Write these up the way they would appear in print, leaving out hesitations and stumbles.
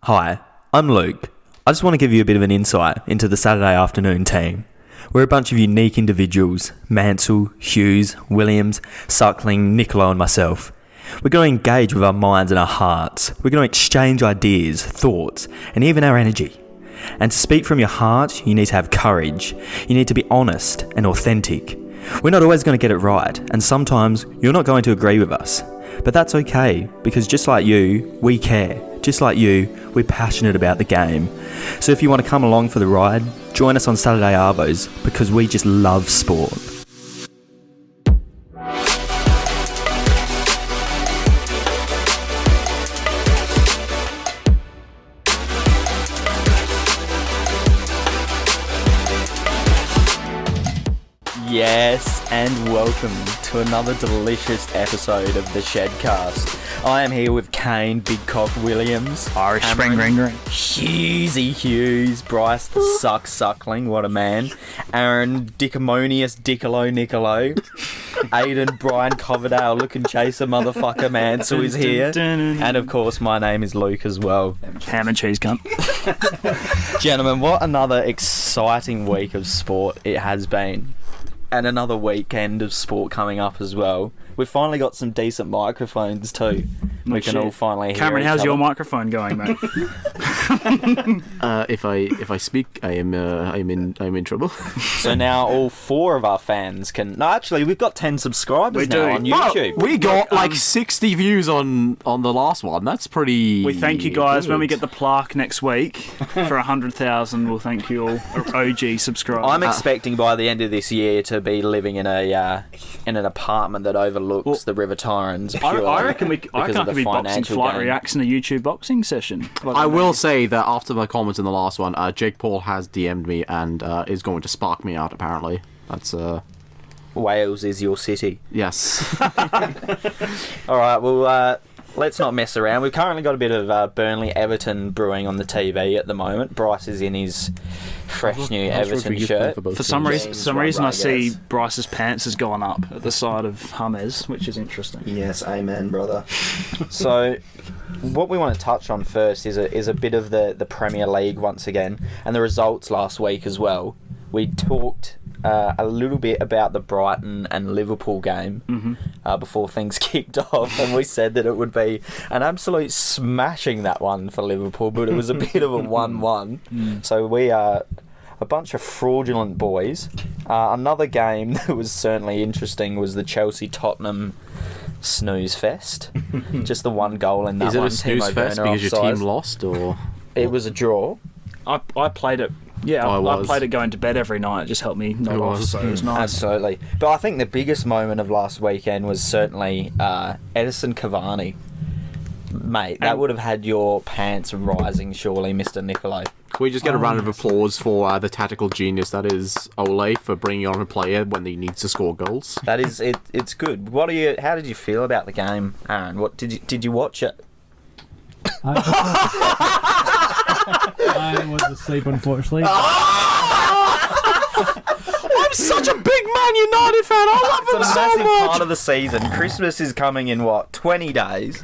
Hi, I'm Luke. I just want to give you a bit of an insight into the Saturday afternoon team. We're a bunch of unique individuals, Mansell, Hughes, Williams, Suckling, Niccolo and myself. We're going to engage with our minds and our hearts. We're going to exchange ideas, thoughts, and even our energy. And to speak from your heart, you need to have courage. You need to be honest and authentic. We're not always going to get it right, and sometimes you're not going to agree with us. But that's okay, because just like you, we care. Just like you, we're passionate about the game. So if you want to come along for the ride, join us on Saturday Arvos, because we just love sport. Yes, and welcome to another delicious episode of the Shedcast. I am here with Kane, Big Cock Williams, Irish Spring Ring, Hughesy Hughes, Bryce the Suckling, what a man, Aaron Dickimonius Diccolo Niccolo, Aidan Brian Coverdale looking chaser motherfucker Mansell is here, and of course my name is Luke as well. Ham and cheese cunt. Gentlemen, what another exciting week of sport it has been. And another weekend of sport coming up as well. We've finally got some decent microphones too. We can all finally hear Cameron, each how's other. your microphone going, mate? If I speak, I'm in trouble. So now all four of our fans can. No, actually, we've got 10 subscribers now on YouTube. We got like 60 views on the last one. That's pretty. We thank you guys good. when we get the plaque next week for 100,000. We'll thank you all, OG subscribers. I'm expecting by the end of this year to be living in an apartment that overlooks the River Torrens. I reckon I could be boxing flight game. reacts in a YouTube boxing session. I will say that after my comments in the last one, Jake Paul has DM'd me and is going to spark me out. Apparently, that's Wales is your city. yes. All right, well, let's not mess around. We've currently got a bit of Burnley-Everton brewing on the TV at the moment. Bryce is in his fresh new Everton shirt. For some reason, I see Bryce's pants has gone up at the side of Hummers, which is interesting. Yes, amen, brother. So, what we want to touch on first is a bit of the Premier League once again, and the results last week as well. We talked a little bit about the Brighton and Liverpool game before things kicked off, and we said that it would be an absolute smashing, that one for Liverpool, but it was a bit of a 1-1. So we are a bunch of fraudulent boys. Another game that was certainly interesting was the Chelsea-Tottenham snooze fest. Just the one goal in that Is it one. a snooze Timo fest Werner because your offside. team lost, or It was a draw. I played it. Yeah, I played it going to bed every night. It just helped me not off, so it was nice. Absolutely. But I think the biggest moment of last weekend was certainly Edison Cavani. Mate, that would have had your pants rising, surely, Mr. Niccolo. can we just get a round of applause for the tactical genius that is Ole for bringing on a player when he needs to score goals? That is it. It's good. How did you feel about the game, Aaron? What did you watch it? I was asleep, unfortunately. I'm such a big Man United fan. I love It's a them so massive much. part of the season. Christmas is coming in 20 days,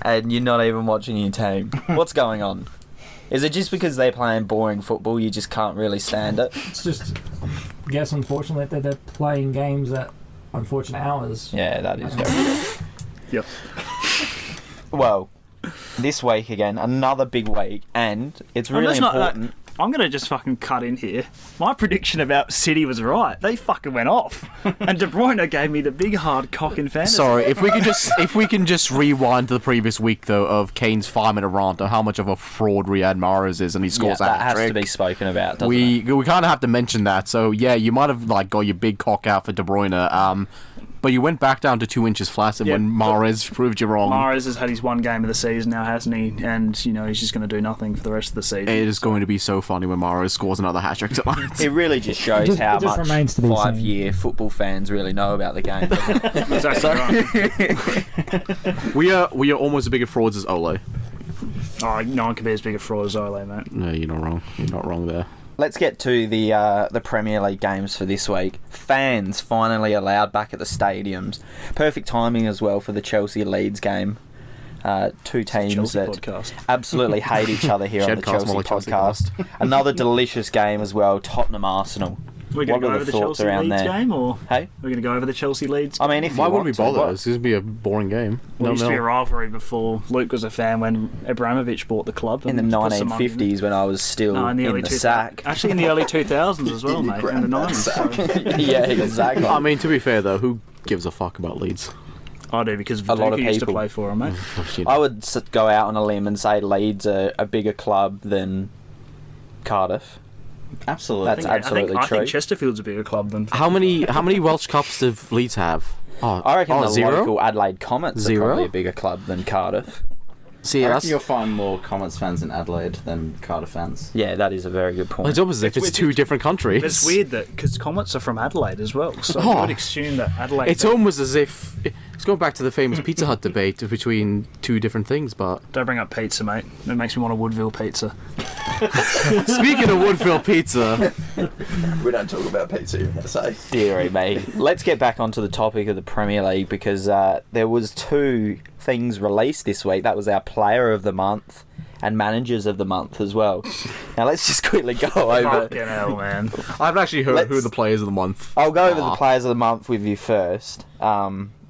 and you're not even watching your team. What's going on? Is it just because they're playing boring football, you just can't really stand it? It's just, I guess, unfortunate that they're playing games at unfortunate hours. Yeah, that is very Yep. well. This week again, another big week, and it's really important. I'm going to just fucking cut in here. My prediction about City was right. They fucking went off. And De Bruyne gave me the big hard cock in fantasy. Sorry, if we can just rewind to the previous week though of Kane's 5-minute rant on how much of a fraud Riyad Mahrez is, and he scores that a has to hat-trick. be spoken about, doesn't We it? kind of have to mention that. So yeah, you might have got your big cock out for De Bruyne, but you went back down to 2 inches flat, and Yeah, when Mahrez proved you wrong. Mahrez has had his one game of the season now, hasn't he? And he's just going to do nothing for the rest of the season. It is going to be so funny when Mahrez scores another hat-trick tonight. It really just shows how it just much remains to be seen. 5-year football fans really know about the game. Doesn't it? Exactly right. we are almost as big of frauds as Ole. Oh, no one can be as big a fraud as Ole, mate. No, you're not wrong. You're not wrong there. Let's get to the Premier League games for this week. Fans finally allowed back at the stadiums. Perfect timing as well for the Chelsea-Leeds game. Two teams Chelsea that podcast. absolutely hate each other here on the Shedcast, Chelsea more like Chelsea podcast. Another delicious game as well, Tottenham-Arsenal. We're going What to are go the over the thoughts Chelsea around Leeds there? game, or Hey? we're going to go over the Chelsea Leeds? I mean, if Why you would we want to, bother? what? This would be a boring game. Well, it used to be a No. rivalry before Luke was a fan when Abramovich bought the club. In the and put some money in it. 1950s when I was still No, in the early 2000s. sack. Actually, in the early 2000s as well, mate. In the 90s. So. Yeah, exactly. I mean, to be fair though, who gives a fuck about Leeds? I do, because A lot of Viduka used to people. play for him, mate. I would go out on a limb and say Leeds are a bigger club than Cardiff. Absolutely. That's absolutely I true. think Chesterfield's a bigger club than... How many Welsh Cups do Leeds have? Oh, I reckon the zero? local Adelaide Comets Zero? are probably a bigger club than Cardiff. See, I that's reckon you'll find more Comets fans in Adelaide than Cardiff fans. Yeah, that is a very good point. it's almost as if it's two different countries. It's weird that, because Comets are from Adelaide as well, so Oh. I would assume that Adelaide... It's almost as if it's going back to the famous Pizza Hut debate between two different things. But Don't bring up pizza, mate. It makes me want a Woodville pizza. speaking of Woodville Pizza, We don't talk about pizza here, I say. Deary me. Let's get back onto the topic of the Premier League because there was two things released this week. That was our Player of the Month and Managers of the Month as well. Now let's just quickly go over. Fucking hell, man. I haven't actually heard who Let's- the players of the month. I'll go over are. the Players of the Month with you first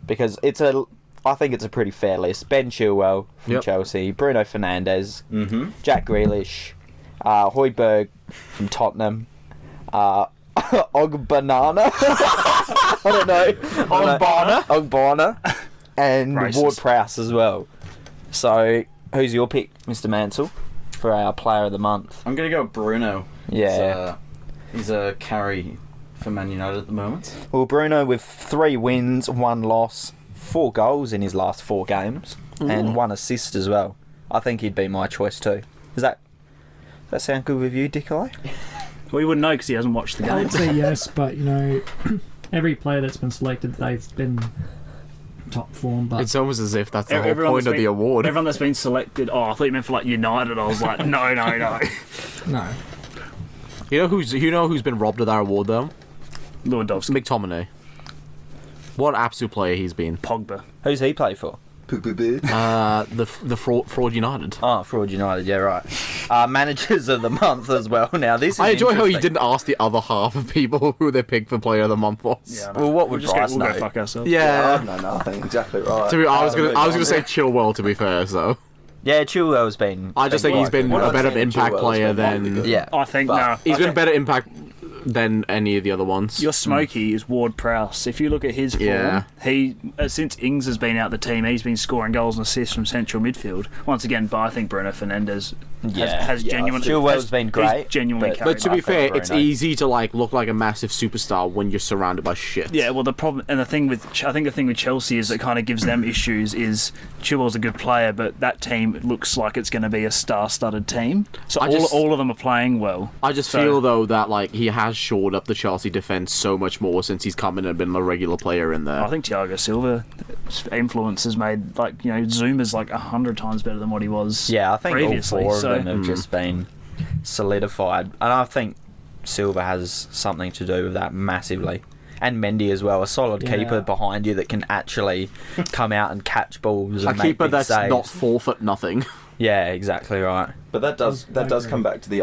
because I think it's a pretty fair list. Ben Chilwell from Yep. Chelsea, Bruno Fernandes, Mm-hmm. Jack Grealish, Højbjerg from Tottenham, Ogbanana. I don't know. Ogbonna. And Racist. Ward Prowse as well. So, who's your pick, Mr. Mansell, for our Player of the Month? I'm going to go Bruno. Yeah. He's a carry for Man United at the moment. Well, Bruno with 3 wins, 1 loss, 4 goals in his last 4 games, and 1 assist as well. I think he'd be my choice too. Does that sound good with you, Dicko? We wouldn't know because he hasn't watched the I game. would say yes, but every player that's been selected, they've been top form. But It's almost as if that's the whole Everyone point that's of the been- award. Everyone that's been selected... Oh, I thought you meant for, like, United. I was like, no. no, You know who's been robbed of that award though? Lewandowski. McTominay. What an absolute player he's been. Pogba. Who's he play for? The fraud United. Oh, Fraud United, yeah, right. Managers of the Month as well. Now, this is I enjoy how he interesting. didn't ask the other half of people who their pick for player of the month was. Yeah, Well, what would we'll Bryce go know? fuck ourselves. Yeah. No, I think exactly right. I was gonna say Chilwell to be fair, so Yeah, Chilwell's been... I just think he's been What a I'm better saying, impact Chilwell's player been really than good. Yeah. I think, But- no. he's I been a think better impact than any of the other ones. Your smoky is Ward Prowse. If you look at his form, Yeah. he since Ings has been out the team, he's been scoring goals and assists from central midfield. Once again, but I think Bruno Fernandes has genuinely... Chilwell's been great, He's genuinely but- carried. But to be I think fair, it's Bruno. easy to look like a massive superstar when you're surrounded by shit. Yeah, well, the problem and the thing with Chelsea is that kind of gives them issues. Is Chilwell's a good player, but that team looks like it's going to be a star-studded team. So all of them are playing well. I just So- feel though that he has shored up the Chelsea defense so much more since he's come in and been a regular player in there. I think Thiago Silva's influence has made Zuma's 100 times better than what he was. Yeah, I think previously. all 4 so, of them have just been solidified. And I think Silva has something to do with that massively. And Mendy as well, a solid Yeah. keeper behind you that can actually come out and catch balls a and make keeper big that's saves. not 4 nothing. Yeah, exactly right. But that does come back to the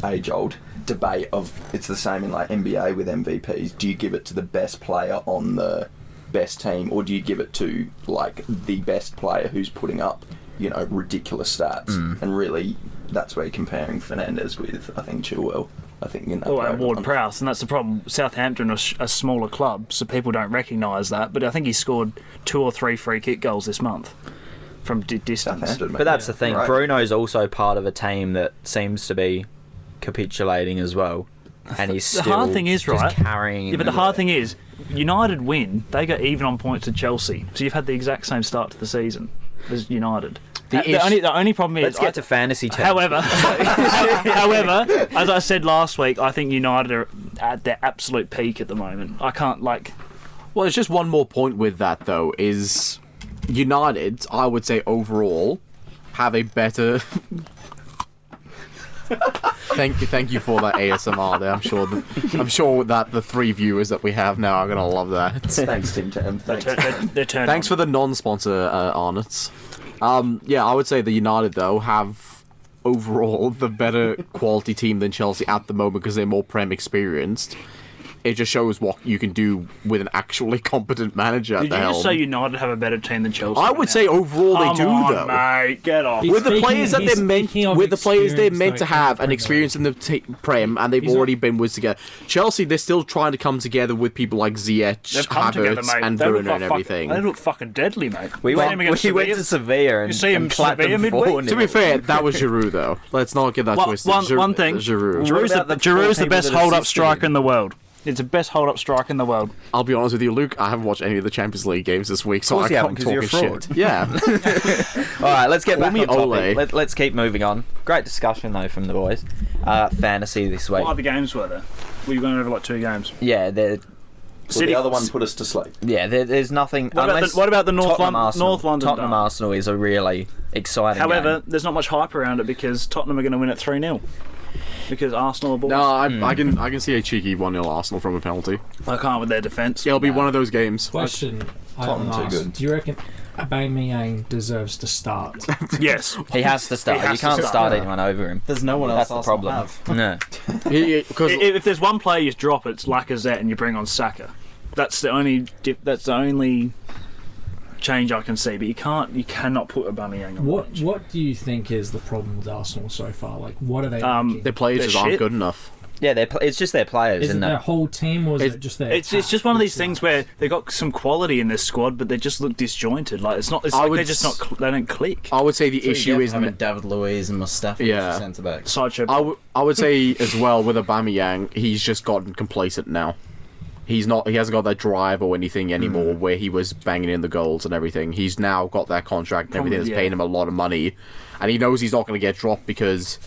age old debate of it's the same in NBA with MVPs. Do you give it to the best player on the best team, or do you give it to the best player who's putting up ridiculous stats? And really, that's where you're comparing Fernandes with I think Chilwell. I think in that. and player Ward one. Prowse, and that's the problem. Southampton are a smaller club, so people don't recognise that. But I think he scored 2 or 3 free kick goals this month from distance. Southampton, But that's the thing. Right. Bruno's also part of a team that seems to be capitulating as well. And he's The still hard thing is, just right? carrying... Yeah, but the hard thing is, United win, they go even on points to Chelsea. So you've had the exact same start to the season as United. The only problem is... Let's get to fantasy terms. However, as I said last week, I think United are at their absolute peak at the moment. I can't, Well, it's just one more point with that though is United, I would say overall, have a better. Thank you for that ASMR there. I'm sure that the 3 viewers that we have now are gonna love that. Thanks, Tim Tam. Thanks. they're turned Thanks on. for the non-sponsor, Arnott's. Yeah, I would say the United, though, have overall the better quality team than Chelsea at the moment because they're more Prem experienced. It just shows what you can do with an actually competent manager at Did the you helm. just say United have a better team than Chelsea? I would say overall they do, though. Mate, get off. With the Speaking- players that he's they're meant, speaking of with the players they're experience, meant to though, have in and the experience in the Prem, and they've He's already been with together. Chelsea, they're still trying to come together with people like Ziyech, They've come together, Havertz, mate. and They look Bruno like and everything. They look fucking deadly, mate. We You went, see him against we went Sevilla? to Sevilla and, You see him and clapped Sevilla them midweek? 4-0. To be fair, that was Giroud, though. Let's not get that twisted. One thing. Giroud. Giroud's about the Giroud's four the best people that hold-up assisted striker him? in the world. It's the best hold-up striker in the world. I'll be honest with you, Luke. I haven't watched any of the Champions League games this week, so I course you can't haven't, 'cause talk you're a a fraud. shit. Yeah. All right, let's get back me on topic. Ole. Let's keep moving on. Great discussion though from the boys. Fantasy this week. What other games were there? Were you going over like 2 games? Yeah, Well, the other one put us to sleep. there's nothing. What about the North Tottenham, London? Arsenal. North London Tottenham derby? Arsenal is a really exciting However, game. there's not much hype around it because Tottenham are going to win at 3-0 because Arsenal are boys. No, I can see a cheeky 1-0 Arsenal from a penalty. I can't with their defence. It'll be one of those games. Question I Tottenham haven't too asked. good. Do you reckon Aubameyang deserves to start? Yes. He has to start. He has You to can't start. start anyone over him. There's no one else. That's the Arsenal problem. have. No. Because If there's one player you drop, it's Lacazette and you bring on Saka. That's the only. That's the only change I can see. But you cannot put Aubameyang on. What the bench. What do you think is the problem with Arsenal so far? Like, what are they? lacking? their players They're just aren't shit. good enough. Yeah, it's just their players, Is it isn't their it? whole team, or is it just their? It's just one of these things where they got some quality in this squad, but they just look disjointed. Like it's not. It's I like would they're just not. They don't click. I would say the So you issue get is having David Luiz and Mustafi Yeah. as centre backs. Sideshow. I would say as well with Aubameyang, he's just gotten complacent now. He hasn't got that drive or anything anymore where he was banging in the goals and everything. He's now got that contract and everything that's yeah. paying him a lot of money, and he knows he's not going to get dropped because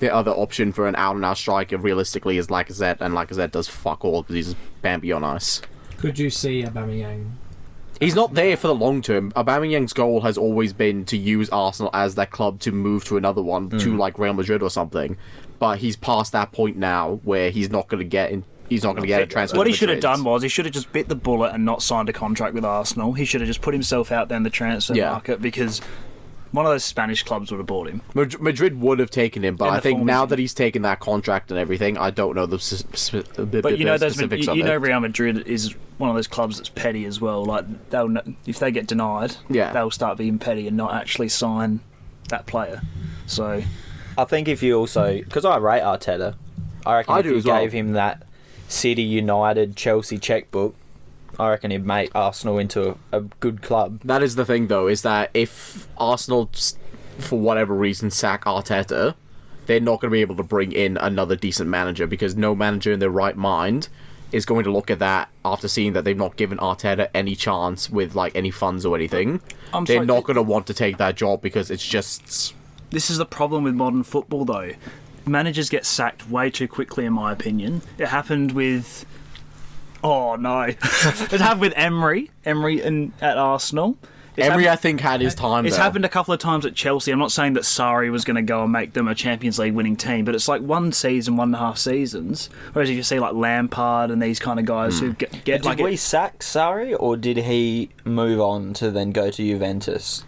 the other option for an out-and-out striker realistically is Lacazette, and Lacazette does fuck all because he's Bambi on ice. Could you see Aubameyang? He's not there for the long term. Aubameyang's goal has always been to use Arsenal as that club to move to another one, to like Real Madrid or something. But he's past that point now where he's not going to get in. He's not going to get a transfer. What to he should have Madrid. done was he should have just bit the bullet and not signed a contract with Arsenal. He should have just put himself out there in the transfer Yeah. market because one of those Spanish clubs would have bought him. Madrid would have taken him, but And I the think form now is- that he's taken that contract and everything, I don't know the But you know, specifics of you know, it. Real Madrid is one of those clubs that's petty as well. Like if they get denied, Yeah. they'll start being petty and not actually sign that player. So I think if you also, because I rate Arteta, I reckon I if do you as well. gave him that City, United, Chelsea checkbook, I reckon he'd make Arsenal into a good club. That is the thing, though, is that if Arsenal, for whatever reason, sack Arteta, they're not going to be able to bring in another decent manager because no manager in their right mind is going to look at that after seeing that they've not given Arteta any chance with like any funds or anything. I'm They're sorry, not going to want to take that job because it's just. this is the problem with modern football, though. Managers get sacked way too quickly, in my opinion. It happened with. Oh no! It happened with Emery at Arsenal. It's Emery, I happened- think, had his time. It's though. happened a couple of times at Chelsea. I'm not saying that Sarri was going to go and make them a Champions League winning team, but it's like 1 season, 1.5 seasons. Whereas if you see like Lampard and these kind of guys who get Did like we sack Sarri, or did he move on to then go to Juventus?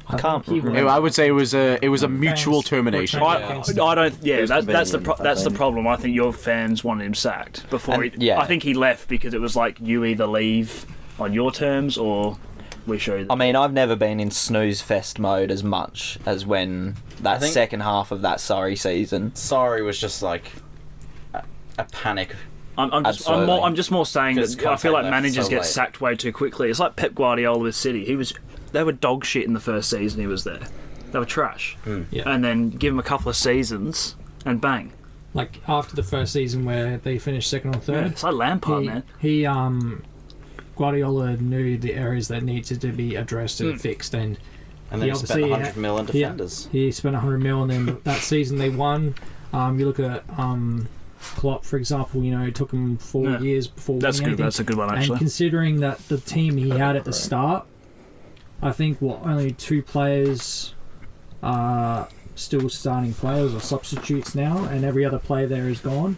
I can't think he remember. I would say it was a mutual Thanks. termination. We're I don't. Yeah, was that's the convenient, I that's the think. problem. I think your fans wanted him sacked before. And- yeah. I think he left because it was like you either leave on your terms or we show you. I mean, I've never been in snooze fest mode as much as when that think- second half of that Surrey season. Sorry was just like a panic. I'm just more saying Because that I feel like contact left managers so get late. sacked way too quickly. It's like Pep Guardiola with City. They were dog shit in the first season he was there. They were trash. Yeah. And then give him a couple of seasons and bang. Like after the first season where they finished second or third, It's like Lampard, man. he Guardiola knew the areas that needed to be addressed and fixed, and And then he spent obviously 100 mil on defenders. he spent 100 mil, and then that season they won. You look at Klopp, for example. You know, it took him 4 Yeah. years before That's winning good. anything. That's a good one, And actually. considering that the team he had at the start, I think only 2 players are still starting players or substitutes now, and every other player there is gone.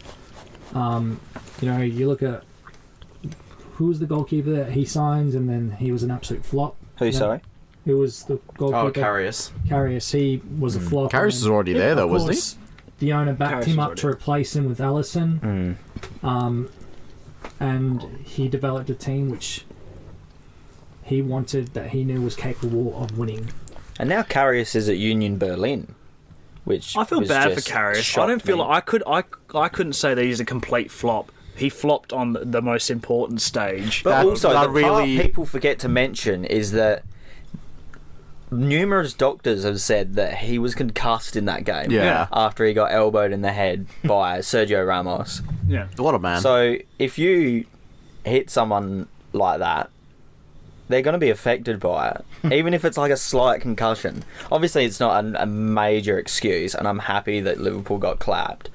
You know, you look at who was the goalkeeper that he signed, and then he was an absolute flop. Who, Yeah. sorry? who was the goalkeeper. Karius. Karius, he was a flop. Karius was already there, though, Of wasn't he? course, the owner backed Karius him was up to already- replace him with Allison. And he developed a team which he wanted, that he knew was capable of winning. And now Karius is at Union Berlin, which I feel was bad for just Karius. I shocked don't feel me. like I couldn't say that he's a complete flop. He flopped on the most important stage. But That- also, that the part really- people forget to mention is that numerous doctors have said that he was concussed in that game. Yeah. After he got elbowed in the head by Sergio Ramos. Yeah. What a man. So if you hit someone like that, they're going to be affected by it, even if it's like a slight concussion. Obviously, it's not a major excuse, and I'm happy that Liverpool got clapped.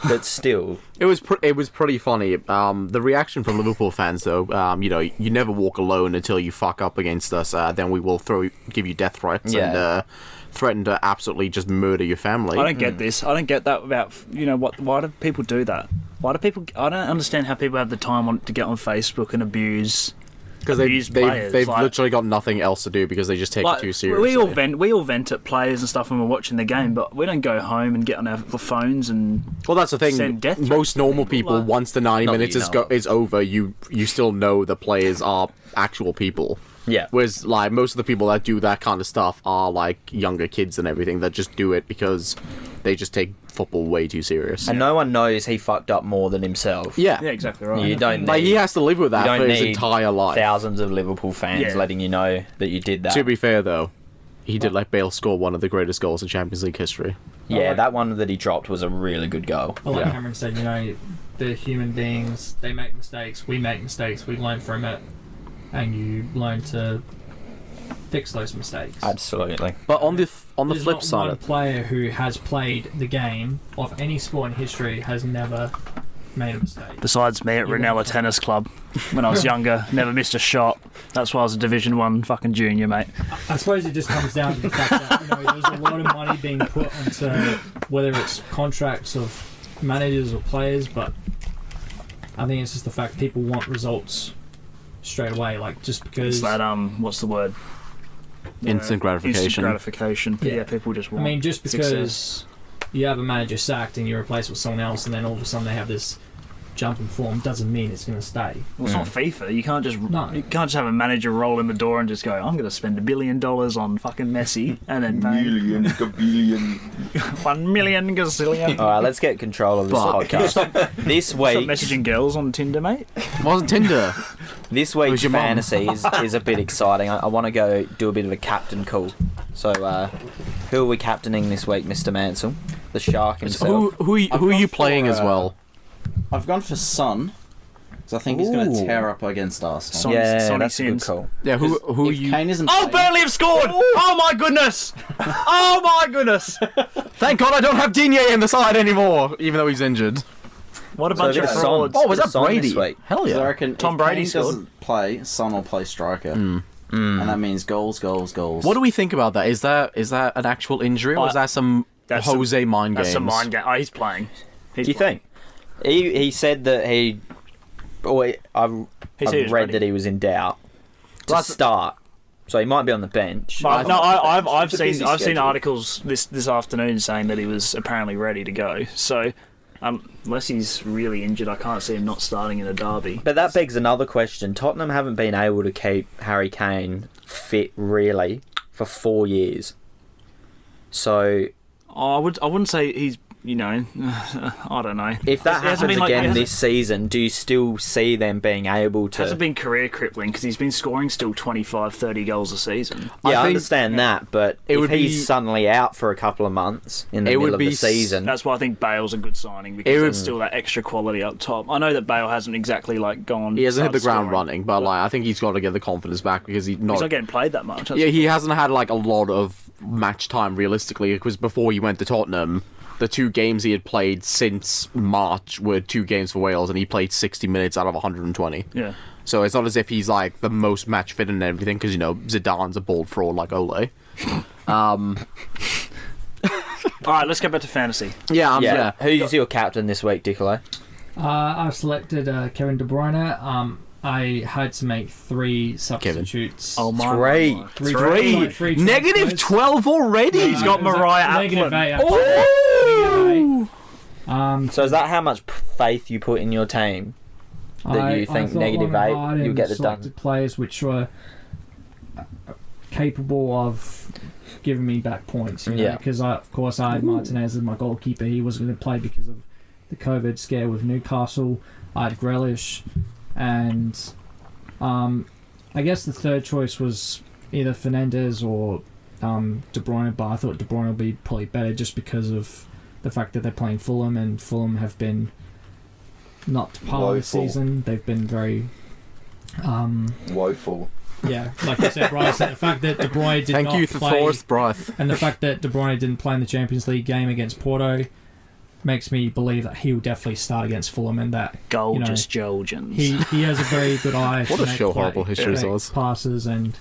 But still, It was pretty funny. The reaction from Liverpool fans, though, you never walk alone until you fuck up against us. Then we will give you death threats and threaten to absolutely just murder your family. I don't get this. I don't get that about what. Why do people do that? Why do people? I don't understand how people have the time to get on Facebook and abuse. Because abuse players, they've like- literally got nothing else to do because they just take it too seriously. We all vent at players and stuff when we're watching the game, but we don't go home and get on our phones and. Well, that's the thing. Send death threats Most to normal people, people, like- once the 90 Not that minutes you know. is over, you still know the players are actual people. yeah. Whereas, like, most of the people that do that kind of stuff are, like, younger kids and everything that just do it because they just take football way too serious. And no one knows he fucked up more than himself. Yeah. Yeah, exactly right. You don't Like, need he has to live with you that don't for his need entire life. thousands of Liverpool fans Yeah. letting you know that you did that. To be fair, though, he did let Bale score one of the greatest goals in Champions League history. Yeah, that one that he dropped was a really good goal. But like Yeah. Cameron said, they're human beings. They make mistakes. We make mistakes. We learn from it, and you learn to fix those mistakes. Absolutely. But on the There's flip not side, one player who has played the game of any sport in history has never made a mistake. Besides me at Ranella Tennis Club, when I was younger, never missed a shot. That's why I was a Division 1 fucking junior, mate. I suppose it just comes down to the fact that there's a lot of money being put into whether it's contracts of managers or players, but I think it's just the fact people want results straight away, like just because. It's that what's the word? instant gratification. Instant gratification. Yeah. Yeah, people just want. I mean, just because success. you have a manager sacked and you replace with someone else, and then all of a sudden they have this jump in form, doesn't mean it's going to stay. Well, it's not FIFA. You can't just No. you can't just have a manager roll in the door and just go, I'm going to spend $1 billion on fucking Messi, and then bang, Million, gabillion. 1 million gazillion. All right, let's get control of this But- podcast. This Stop week, messaging girls on Tinder, mate. Wasn't Tinder? this Who's week's your mum? fantasy is a bit exciting. I want to go do a bit of a captain call. So, who are we captaining this week, Mr. Mansell? The Shark himself. Who are you gone playing for, as well? I've gone for Son, because I think he's going Ooh. to tear up against Arsenal. Son- Yeah, Sonny that's a good Sims. call. Yeah, who are if you? Kane isn't Oh, playing- Burnley have scored! Oh my goodness! Oh my goodness! Thank God I don't have Digne in the side anymore, even though he's injured. What a So bunch a of bit of frauds. Son. Oh, was that Son this Brady? week. Hell So I yeah! reckon Tom if Brady Kane scored. doesn't play, Son will play striker. And that means goals. What do we think about that? Is that an actual injury, or is that some That's Jose mind games? That's a mind game. Oh, he's playing. Do you think? He said that he... Or I've He said he was read ready. that he was in doubt to start. So he might be on the bench. But, no, I've It's a busy seen schedule. articles this afternoon saying that he was apparently ready to go. So unless he's really injured, I can't see him not starting in a derby. But that begs another question. Tottenham haven't been able to keep Harry Kane fit, really, for 4 years. So I wouldn't say he's I don't know. if that It hasn't happens been like- it again hasn't- this season, do you still see them being able It to... hasn't been career crippling because he's been scoring still 25, 30 goals a season. Yeah, I think understand that, but it if would he's be- suddenly out for a couple of months in the It would middle of be the season... That's why I think Bale's a good signing because there's still that extra quality up top. I know that Bale hasn't exactly gone. He hasn't hit the started ground scoring, running, but I think he's got to get the confidence back because he's not getting played that much. Yeah, he hasn't had a lot of match time realistically because before he went to Tottenham, the 2 games he had played since March were 2 games for Wales, and he played 60 minutes out of 120. Yeah. So it's not as if he's the most match fit and everything because Zidane's a bald fraud like Ole. All right, let's get back to fantasy. Who's your captain this week, Dicolo? I've selected Kevin De Bruyne. I had to make 3 substitutes. Oh my! Three. Three Negative transfers. 12 already. He's got Mariah Negative Applin. 8. Negative 8. So is that how much faith you put in your team? That you think thought negative long and 8, hard you'll and get it done? selected players which were capable of giving me back points. Yeah. Because of course I had Martinez as my goalkeeper. He wasn't going to play because of the COVID scare with Newcastle. I had Grealish, and I guess the third choice was either Fernandes or De Bruyne, but I thought De Bruyne would be probably better just because of the fact that they're playing Fulham, and Fulham have been not part of the season. They've been very Woeful. yeah, like you said, Bryce, and the fact that De Bruyne did Thank not you for play, Forrest Bryce. and the fact that De Bruyne didn't play in the Champions League game against Porto makes me believe that he will definitely start against Fulham, and that Gorgeous Georgians. he has a very good eye. What to a make show quite horrible history quick was. passes and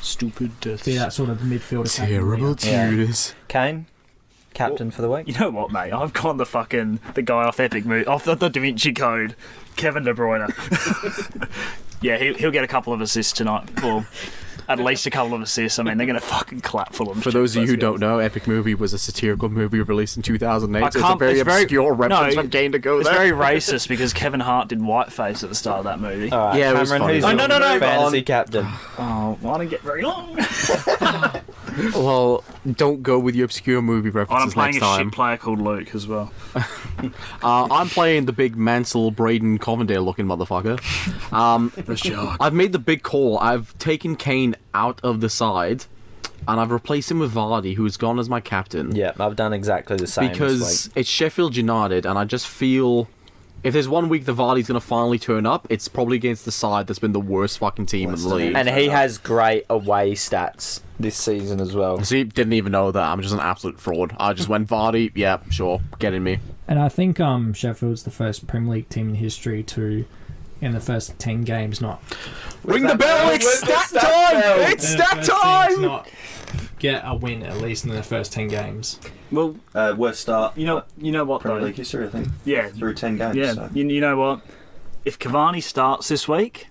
Stupid deaths. be that sort of midfield attacking Terrible winger. Yeah. Tudors. Kane, captain for the week. You know what, mate? I've gone the guy off Epic Move, off the Da Vinci Code, Kevin De Bruyne. Yeah, he'll get a couple of assists tonight. Well, at least a couple of assists. I mean, they're going to fucking clap Fulham. For those of you who don't know, Epic Movie was a satirical movie released in 2008. I So it's a can't- very it's very- obscure reference no, from Kane to go It's there. very racist because Kevin Hart did whiteface at the start of that movie. All right, Yeah, it was Cameron, funny. who's Oh, your no, fantasy captain? Oh, well, I didn't get very long. Well, don't go with your obscure movie I'm references playing next a time. shit player called Luke as well. I'm playing the big Mansell, Braden, Covendale looking motherfucker. The shark. I've made the big call. I've taken Kane out of the side, and I've replaced him with Vardy, who's gone as my captain. Yeah, I've done exactly the same. Because this week. it's Sheffield United, and I just feel if there's one week the Vardy's going to finally turn up, it's probably against the side that's been the worst fucking team in the league. And he has great away stats this season as well. See, didn't even know that. I'm just an absolute fraud. I just went Vardy. Yeah, sure, get in me. And I think Sheffield's the first Premier League team in history to, in the first 10 games, not Ring the bell! It's stat time! It's the stat first team to time! not get a win at least in the first 10 games. Well, Worst start. you know what Premier though? League history, I think. Yeah, Through 10 games. yeah. So. You know what? If Cavani starts this week,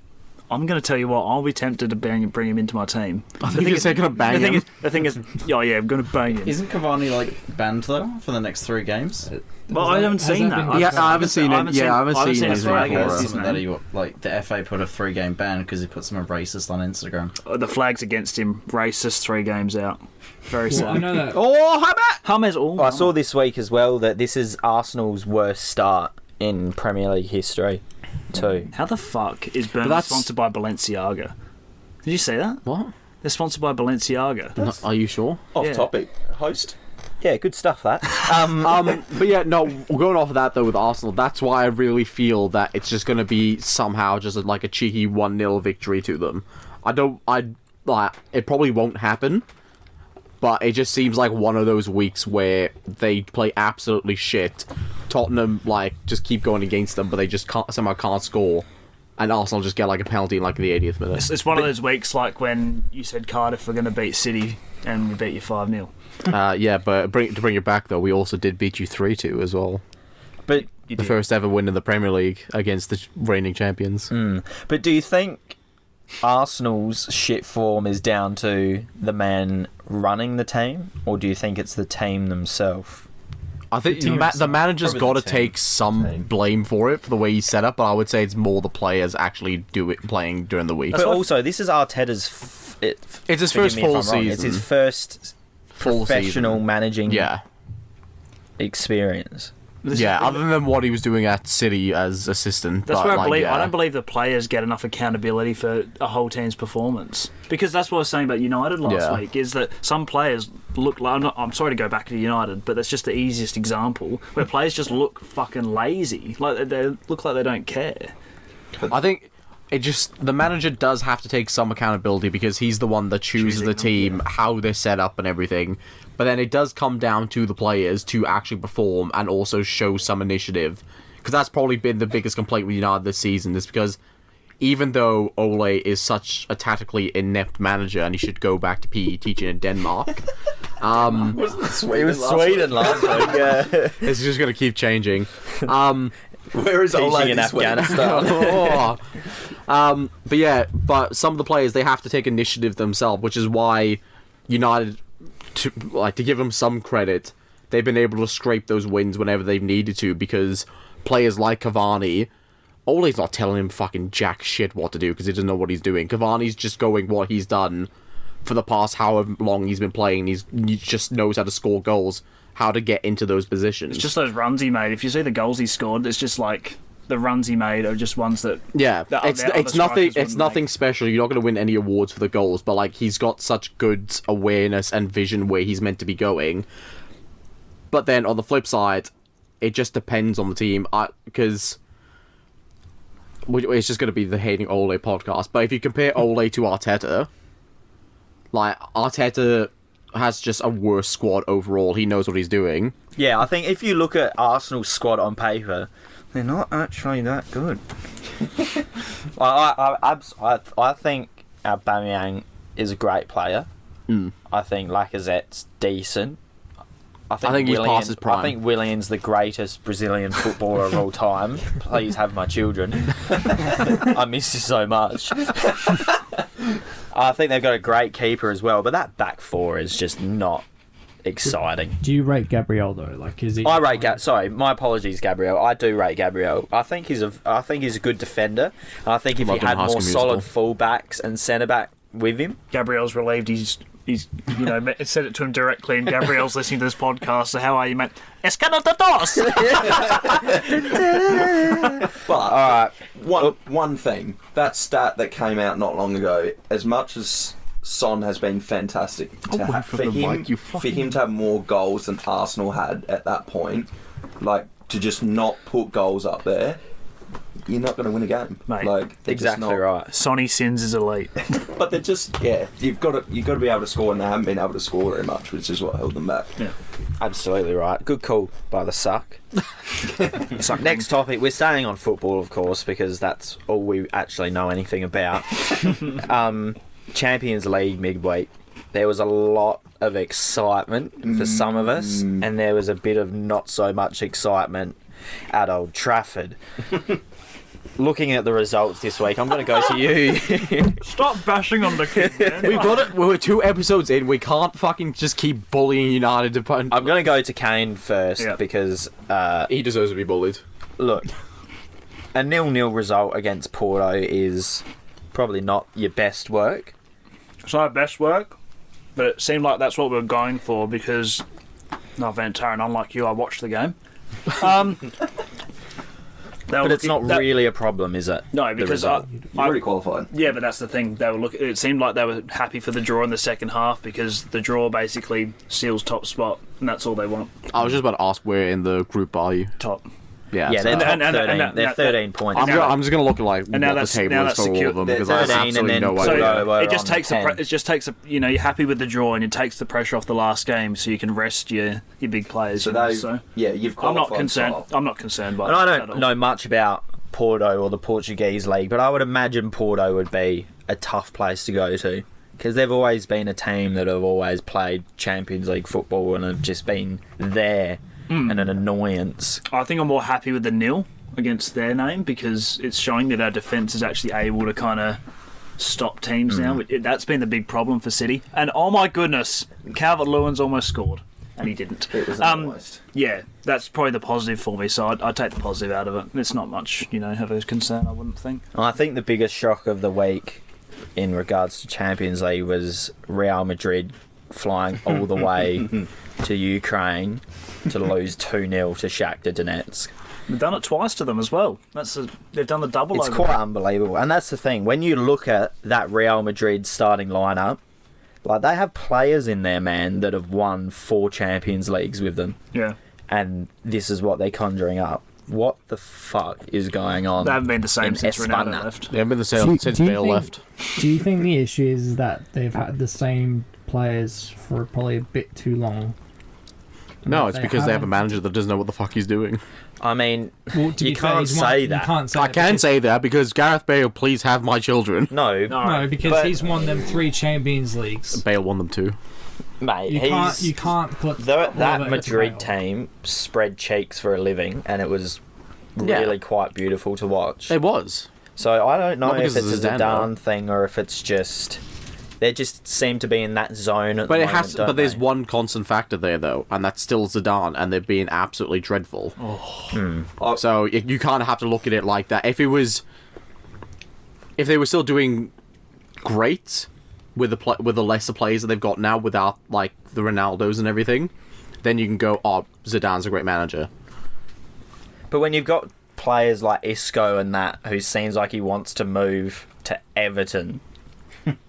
I'm going to tell you what. I'll be tempted to bring him into my team. I think you're going to bang him. The thing is, oh yeah, I'm going to bang him. Isn't Cavani like banned though for the next 3 games? Well, I haven't seen that. Yeah, I haven't seen it. Yeah, I haven't seen seen it. it. I guess Right, something that he like the FA put a 3-game ban because he put something racist on Instagram. The flags against him, racist, 3 games out. Very Well, I sad. know that. Oh, how about? James, oh, I saw this week as well that this is Arsenal's worst start in Premier League history, too. How the fuck is Burnley that's- sponsored by Balenciaga? Did you see that? What? They're sponsored by Balenciaga. No, are you sure? Off Yeah. topic. Host. Yeah, good stuff, that. But yeah, no. Going off of that though, with Arsenal, that's why I really feel that it's just going to be somehow just like a cheeky 1-0 victory to them. It probably won't happen, but it just seems like one of those weeks where they play absolutely shit. Tottenham just keep going against them, but they just somehow can't score, and Arsenal just get like a penalty in like the 80th minute. It's one of those weeks like when you said Cardiff were going to beat City and we beat you 5-0. Yeah, but to bring it back though, we also did beat you 3-2 as well. But You The did. first ever win in the Premier League against the reigning champions. but do you think Arsenal's shit form is down to the man running the team, or do you think it's the team themselves? I think team the manager's Probably got the to team. take some blame for it, for the way he's set up, but I would say it's more the players actually playing during the week. But also, this is Arteta's. It's his forgive first me if full I'm wrong, It's season. his first Full professional season. managing Yeah. experience. Yeah, other than what he was doing at City as assistant. That's but, where I like, believe. yeah. I don't believe the players get enough accountability for a whole team's performance, because that's what I was saying about United last Yeah. week. Is that some players look like I'm sorry to go back to United, but that's just the easiest example where players just look fucking lazy, like they look like they don't care. I think the manager does have to take some accountability because he's the one that chooses Choosing the them, team, how they're set up and everything. But then it does come down to the players to actually perform and also show some initiative. Because that's probably been the biggest complaint with United this season, is because even though Ole is such a tactically inept manager and he should go back to PE teaching in Denmark, It was Sweden last week. it's just going to keep changing. Where is Ole Teaching in this week? Afghanistan. But some of the players, they have to take initiative themselves, which is why United, to give them some credit, they've been able to scrape those wins whenever they've needed to, because players like Cavani, Ole's not telling him fucking jack shit what to do because he doesn't know what he's doing. Cavani's just going what he's done for the past however long he's been playing. He just knows how to score goals, how to get into those positions. It's just those runs he made. If you see the goals he scored, it's just like the runs he made are just ones that it's nothing special. You're not going to win any awards for the goals, but like he's got such good awareness and vision where he's meant to be going. But then on the flip side, it just depends on the team, because it's just going to be the hating Ole podcast. But if you compare Ole to Arteta, like Arteta has just a worse squad overall. He knows what he's doing. Yeah, I think if you look at Arsenal's squad on paper, they're not actually that good. I think Aubameyang is a great player. I think Lacazette's decent. I think he's past his prime. I think Willian's the greatest Brazilian footballer of all time. Please have my children. I miss you so much. I think they've got a great keeper as well, but that back four is just not exciting. Do you rate Gabriel though? Like, is he? I rate sorry, my apologies, Gabriel. I do rate Gabriel. I think he's a good defender. And I think if he had more solid full backs and centre back with him, Gabriel's relieved he's said it to him directly, and Gabriel's listening to this podcast. So how are you, mate? Escanotatos! But all right, one thing, that stat that came out not long ago, as much as Son has been fantastic for him to have more goals than Arsenal had at that point, like to just not put goals up there, you're not going to win a game, mate. Like exactly right. Sonny Sins is elite, but they're just you've got to be able to score, and they haven't been able to score very much, which is what held them back. Yeah, absolutely right. Good call by the suck. Next topic. We're staying on football, of course, because that's all we actually know anything about. Champions League midweek. There was a lot of excitement for some of us, and there was a bit of not so much excitement at Old Trafford. Looking at the results this week, I'm going to go to you. Stop bashing on the kid, man. We've got it. We're 2 episodes in. We can't fucking just keep bullying United. I'm going to go to Kane first because he deserves to be bullied. Look, a 0-0 result against Porto is probably not your best work. It's not our best work, but it seemed like that's what we were going for because, Van Taren, unlike you, I watched the game. But it's not really a problem, is it? No, because You've already qualified. Yeah, but that's the thing. It seemed like they were happy for the draw in the second half because the draw basically seals top spot, and that's all they want. I was just about to ask where in the group are you? Top. Yeah, they're top 13. They're 13 points. I'm just going to look at what now the table is for all of them because I have 13 absolutely and then no idea. It just takes you're happy with the draw and it takes the pressure off the last game, so you can rest your big players. You've qualified. I'm not concerned. I'm not concerned by and that. I don't know much about Porto or the Portuguese league, but I would imagine Porto would be a tough place to go to because they've always been a team that have always played Champions League football and have just been there and an annoyance. I think I'm more happy with the 0 against their name because it's showing that our defence is actually able to kind of stop teams now. That's been the big problem for City. And oh my goodness, Calvert-Lewin's almost scored. And he didn't. It was almost. Yeah, that's probably the positive for me, so I'd take the positive out of it. It's not much, of a concern, I wouldn't think. I think the biggest shock of the week in regards to Champions League was Real Madrid flying all the way to Ukraine to lose 2-0 to Shakhtar Donetsk. They've done it twice to them as well. They've done the double. It's quite unbelievable. And that's the thing. When you look at that Real Madrid starting lineup, like they have players in there, man, that have won 4 Champions Leagues with them. Yeah. And this is what they're conjuring up. What the fuck is going on? They haven't been the same since Ronaldo left. They haven't been the same since Bale left. Do you think the issue is that they've had the same players for probably a bit too long? No, it's because they have a manager that doesn't know what the fuck he's doing. I mean, you can't say that. I can say that because Gareth Bale, please have my children. No, because he's won them 3 Champions Leagues. Bale won them 2. Mate, you can't put that Madrid team spread cheeks for a living, and it was really quite beautiful to watch. It was. So I don't know Not if because it's a it's Zidane, Zidane thing or if it's just they just seem to be in that zone at But the it moment, has. don't But there's they? one constant factor there, though, and that's still Zidane, and they're being absolutely dreadful. So you kind of have to look at it like that. If they were still doing great with the lesser players that they've got now, without like the Ronaldos and everything, then you can go, oh, Zidane's a great manager. But when you've got players like Isco and that, who seems like he wants to move to Everton,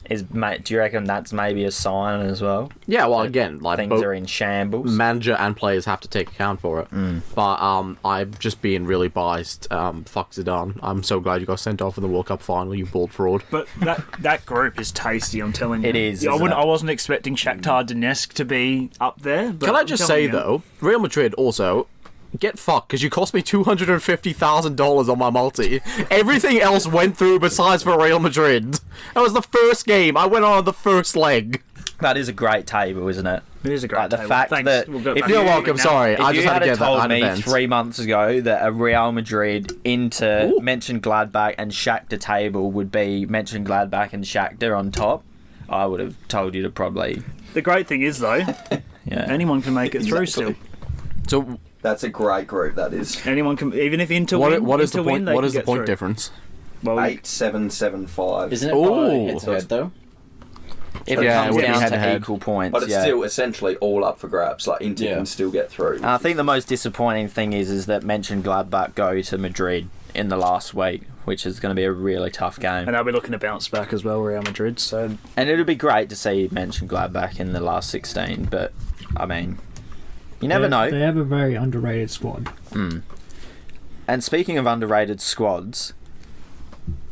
do you reckon that's maybe a sign as well? Yeah, well, again, like Things both are in shambles. manager and players have to take account for it. But I'm just being really biased. Fuck Zidane. I'm so glad you got sent off in the World Cup final, you bald fraud. But that group is tasty, I'm telling you. It is, Yeah, isn't it? I wasn't expecting Shakhtar Donetsk to be up there. But Can I I'm just telling say, you. though, Real Madrid also... Get fucked, because you cost me $250,000 on my multi. Everything else went through besides for Real Madrid. That was the first game. I went on the first leg. That is a great table, isn't it? It is a great Like the table. fact Thanks. that We'll go if back you're to welcome, now. sorry. If I just you had to had get that told out of me event. 3 months ago that a Real Madrid, Inter, Mönchengladbach and Shakhtar table would be Mönchengladbach and Shakhtar on top, I would have told you to probably... The great thing is, though, Yeah. anyone can make it through still. So, That's a great group, that is. Anyone can, even if Inter what win, is the Inter win, point? they What can is the get point through. difference? Well, 8-7-7-5. Isn't it Ooh. by head-to-head, though? If Yeah, it it comes would be down to head-to-head. equal points, But it's yeah. still essentially all up for grabs. Like, Inter Yeah. can still get through. I think the most disappointing thing is that Mönchengladbach go to Madrid in the last week, which is going to be a really tough game. and they'll be looking to bounce back as well, Real Madrid. So And it'll be great to see Mönchengladbach in the last 16, but, I mean, you never know. They have a very underrated squad. And speaking of underrated squads...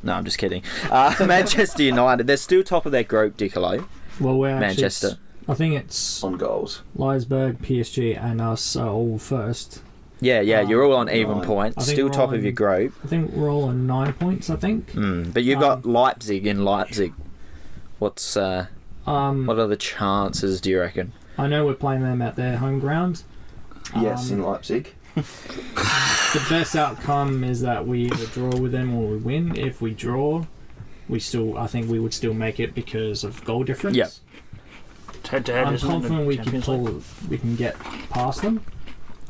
No, I'm just kidding. Manchester United, they're still top of their group, Dicolo. Well, we're actually, Manchester. I think it's On goals. Leipzig, PSG, and us are all first. Yeah, you're all on even Nine. I points, think still we're top on- of your group. I think we're all on 9 points. I think. But you've got Leipzig in Leipzig. What are the chances, do you reckon? I know we're playing them at their home ground. Yes, in Leipzig. The best outcome is that we either draw with them or we win. If we draw, I think we would still make it because of goal difference. Yep. head to head. I'm isn't it, in the confident Champions League? we can get past them.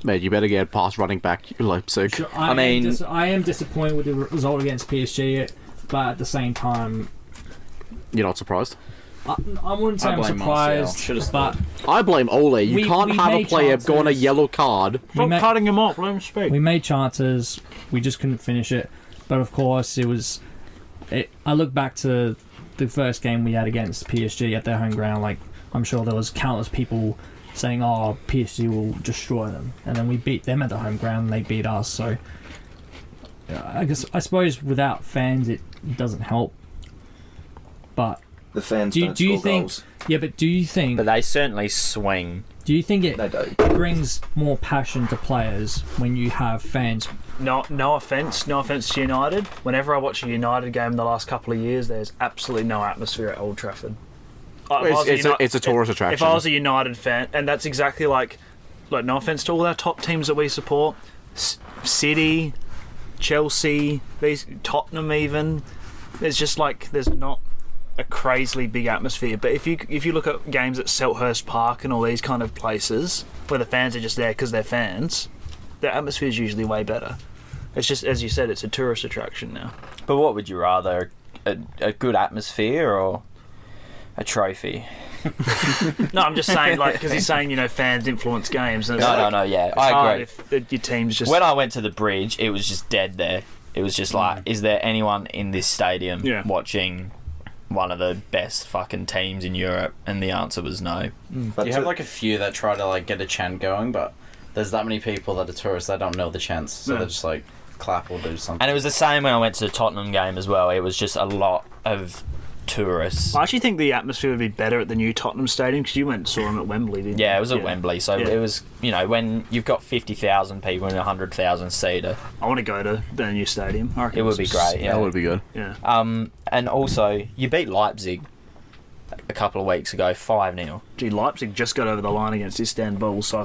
Mate, you better get past running back Leipzig. So I mean- I am disappointed with the result against PSG, but at the same time, You're not surprised? I wouldn't say I I'm blame Martial. surprised, Should've but I blame Ole. You We- can't we have a made player go on a chances. yellow card. Stop ma- cutting him off. Let him speak. we made chances. We just couldn't finish it. But of course, I look back to the first game we had against PSG at their home ground. Like, I'm sure there was countless people saying, "Oh, PSG will destroy them," and then we beat them at the home ground, and they beat us. So, I suppose without fans, it doesn't help. But The fans Do you- don't do you score think- goals. yeah, but do you think But they certainly swing. it They do. brings more passion to players when you have fans? No offense to United. Whenever I watch a United game the last couple of years, there's absolutely no atmosphere at Old Trafford. It's a tourist attraction. If I was a United fan, and that's exactly like no offense to all our top teams that we support, City, Chelsea, Tottenham even. There's just there's not a crazily big atmosphere. But if you look at games at Selhurst Park and all these kind of places where the fans are just there because they're fans, the atmosphere is usually way better. It's just, as you said, it's a tourist attraction now. But what would you rather? A good atmosphere or a trophy? No, I'm just saying, because he's saying, fans influence games. And it's No, yeah, I hard agree. if your team's just... When I went to the bridge, it was just dead there. It was just is there anyone in this stadium Yeah. watching one of the best fucking teams in Europe? And the answer was no. But You have a few that try to get a chant going, but there's that many people that are tourists that don't know the chants, so Yeah. they just clap or do something. And it was the same when I went to the Tottenham game as well. It was just a lot of tourists. I actually think the atmosphere would be better at the new Tottenham Stadium, because you went and saw them at Wembley, didn't you? Yeah, it was at Wembley, so Yeah. it was, when you've got 50,000 people in a 100,000 seater, I want to go to the new stadium. I reckon it would it's be just- great. Yeah. That would be good. Yeah. And also, you beat Leipzig. a couple of weeks ago, 5-0. Gee, Leipzig just got over the line against Istanbul, so I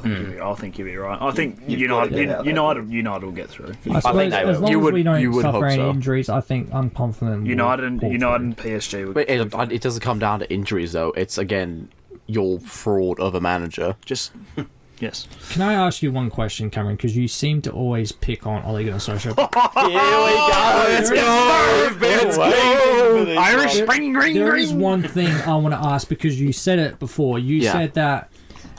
think you'll be right. I think You've got to get out United will get through. I suppose they as will. long as we don't would suffer hope any so. injuries, I think I'm confident. United we'll and pull PSG will But get through. it doesn't come down to injuries though. It's again your fraud of a manager. Just yes. Can I ask you one question, Cameron? Because you seem to always pick on Ole Gunnar Solskjaer. Let's go. Irish spring green There is green. one thing I want to ask because you said it before. You Yeah. said that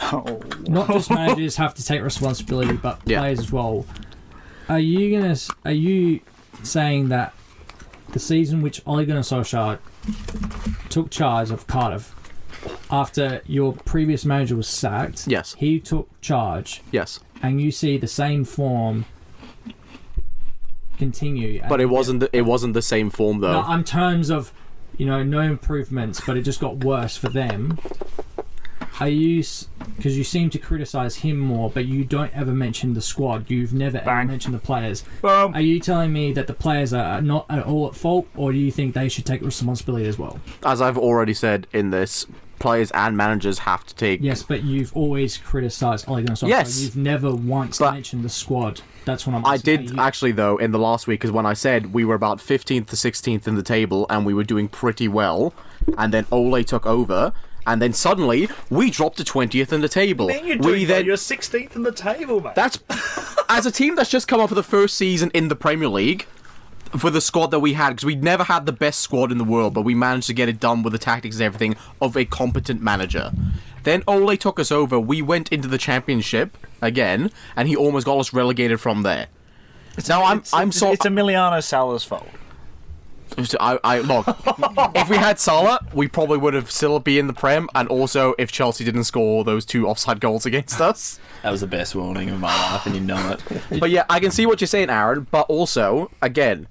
Oh. not just managers have to take responsibility, but Yeah. players as well. Are you saying that the season which Ole Gunnar Solskjaer took charge of Cardiff after your previous manager was sacked? Yes. He took charge, Yes, and you see the same form continue. but it wasn't the same form though. No, in terms of, no improvements, but it just got worse for them. Are you, because you seem to criticise him more, but you don't ever mention the squad. You've never ever Bang. mentioned the players. Boom. Are you telling me that the players are not at all at fault, or do you think they should take responsibility as well? As I've already said in this, players and managers have to take. Yes, but you've always criticised Ole Gunnar Solskjaer. Yes. You've never once But- mentioned the squad. That's what I'm I asking. did actually though in the last week, because when I said we were about 15th to 16th in the table and we were doing pretty well, and then Ole took over, and then suddenly we dropped to 20th in the table. You're 16th in the table, mate. That's as a team that's just come off of the first season in the Premier League for the squad that we had, because we'd never had the best squad in the world, but we managed to get it done with the tactics and everything of a competent manager. Then Ole took us over. We went into the Championship again, and he almost got us relegated from there. It's Emiliano Sala's fault. I look. If we had Salah, we probably would have still be in the Prem, and also if Chelsea didn't score those 2 offside goals against us. That was the best warning of my life, and you know it. But yeah, I can see what you're saying, Aaron. But also, again,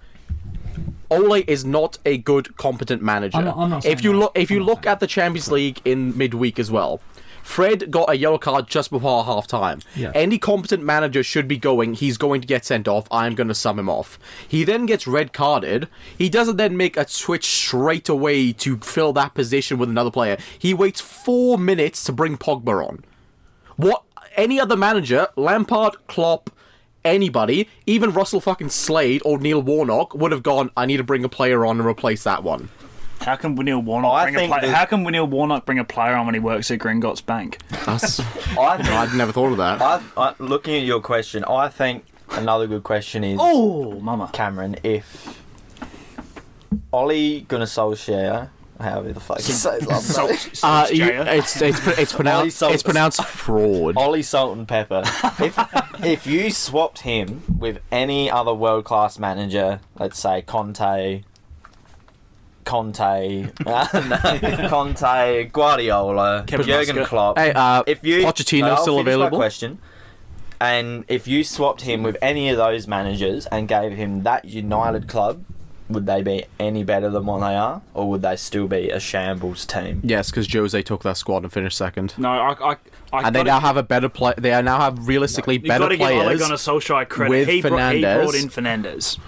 Ole is not a good, competent manager. I'm not saying if you that. look, if you look at the Champions League in midweek as well, Fred got a yellow card just before half time. Yeah. Any competent manager should be going, he's going to get sent off, I'm going to sum him off. He then gets red carded. He doesn't then make a switch straight away to fill that position with another player. He waits 4 minutes to bring Pogba on. What any other manager, Lampard, Klopp, anybody, even Russell fucking Slade or Neil Warnock would have gone, I need to bring a player on and replace that one. How can Neil Warnock bring a player on when he works at Gringotts Bank? That's, I think, I'd never thought of that. looking at your question, I think another good question is, Oh, mama. Cameron, if Ole Gunnar Solskjaer, however the fuck you say his last name, It's pronounced fraud. Ollie Salt and Pepper. If you swapped him with any other world class manager, let's say Conte, Guardiola, Jurgen Klopp. Hey, If you Pochettino I'll still finish my available? question. And if you swapped him with any of those managers and gave him that United club, would they be any better than what they are, or would they still be a shambles team? Yes, because Jose took that squad and finished second. No, And they now have a better play. They now have realistically You've better got to give Ole players. Gunnar Solskjaer credit. with He brought Fernandes. in Fernandes.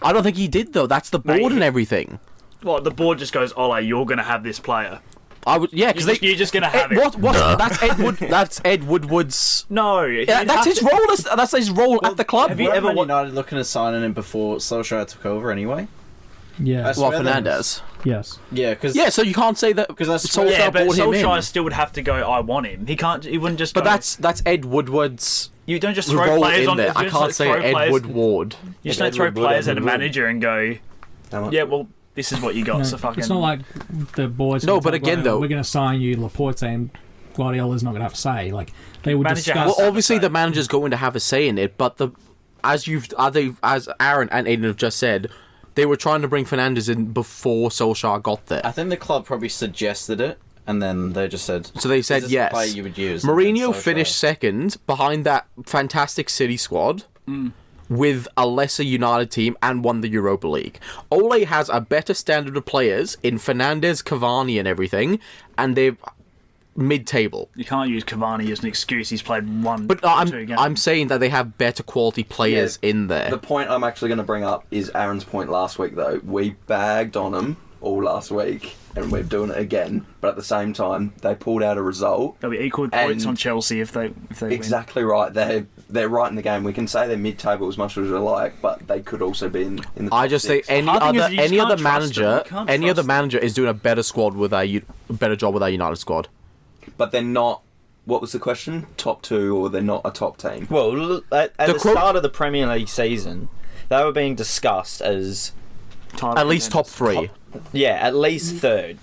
I don't think he did though. That's the board Mate, and everything. Well, the board just goes, Ole, you're going to have this player. I would, yeah, because You're just going to have it. What? That's Ed Wood. That's Ed Woodward's. No. Yeah, that's his role. That's his role at the club. have you Weren't ever Man wa- United looking at signing him before Solskjaer took over anyway? Yeah. I Well, swear Fernandes. Yes. Yeah, because Yeah, so you can't say that because that's- Solskjaer Yeah, but brought him in. Solskjaer still would have to go, I want him. He can't. He wouldn't just But go, that's Ed Woodward's you don't just throw role players in on there. you I just can't like say throw Ed players- Woodward. You just don't throw players at a manager and go, yeah, well, this is what you got. No, So fucking. it's not like the boys. No, can but tell again, Guardiola, though- we're going to sign you Laporte, and Guardiola's not going to have a say. Like they would Manager discuss. has- Well, obviously say. the manager's going to have a say in it, but as Aaron and Aiden have just said, they were trying to bring Fernandes in before Solskjaer got there. I think the club probably suggested it, and then they just said. So they said "Is this a yes. player you would use?" And then Mourinho Solskjaer- finished second behind that fantastic City squad with a lesser United team and won the Europa League. Ole has a better standard of players in Fernandes, Cavani and everything, and they're mid-table. You can't use Cavani as an excuse. He's played one. But or two games. I'm saying that they have better quality players in there. The point I'm actually going to bring up is Aaron's point last week, though. We bagged on him all last week, and we're doing it again. But at the same time, they pulled out a result. They'll be equal points on Chelsea if they Exactly right. They're right in the game. We can say they're mid-table as much as we like, but they could also be in the top I just six. think any other manager is doing a better squad with a better job with our United squad. But they're not. What was the question? Top two, or they're not a top team? Well, at the start of the Premier League season, they were being discussed as at least top three. At least third.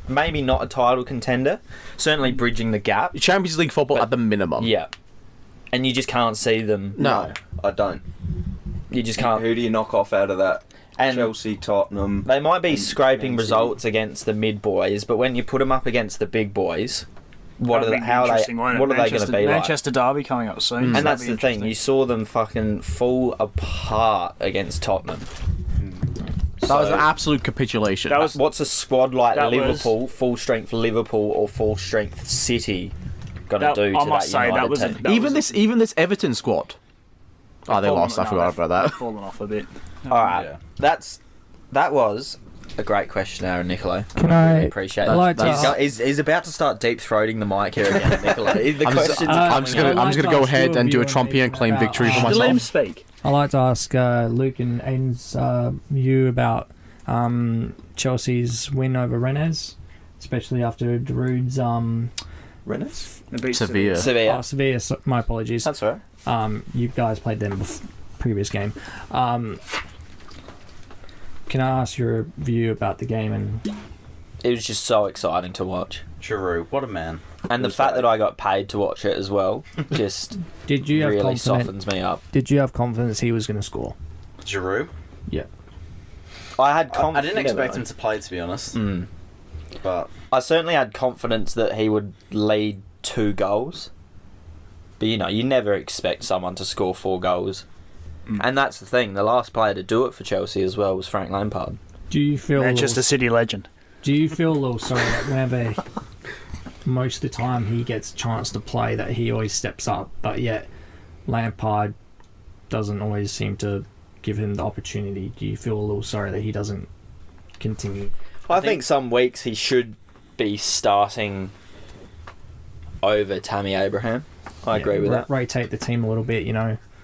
Maybe not a title contender. Certainly bridging the gap. Champions League football at the minimum. Yeah. And you just can't see them. No, I don't. You just can't. Who do you knock off out of that? And Chelsea, Tottenham. They might be scraping results against the mid boys, but when you put them up against the big boys, what are they going to be like? Manchester derby coming up soon. And that's the thing. You saw them fucking fall apart against Tottenham. That was an absolute capitulation. What's a squad like Liverpool, full strength Liverpool or full strength City, gonna do to that United team? Even this Everton squad. Oh, they lost. I forgot about that. They've fallen off a bit. All right, that was a great question, Aaron Nicolo. Can I appreciate like that? He's about to start deep throating the mic here again, Nicolo. I'm just gonna go ahead and do a Trumpian claim victory for myself. Let him speak. I'd like to ask Luke and Aiden's view about Chelsea's win over Rennes, especially after Darude's Rennes? Sevilla. Oh, Sevilla. My apologies. That's all right. You guys played them previous game. Can I ask your view about the game? And it was just so exciting to watch. Giroud, what a man. And the fact that I got paid to watch it as well just really softens me up. Did you have confidence he was going to score? Giroud? Yeah. I had confidence. I didn't expect him to play, to be honest. But I certainly had confidence that he would lead 2 goals. But, you never expect someone to score 4 goals. And that's the thing. The last player to do it for Chelsea as well was Frank Lampard. Do you feel Manchester City legend? Do you feel a little sorry that whenever most of the time he gets a chance to play, that he always steps up, but yet Lampard doesn't always seem to give him the opportunity? Do you feel a little sorry that he doesn't continue? I think some weeks he should be starting over Tammy Abraham. I agree with that. Rotate the team a little bit,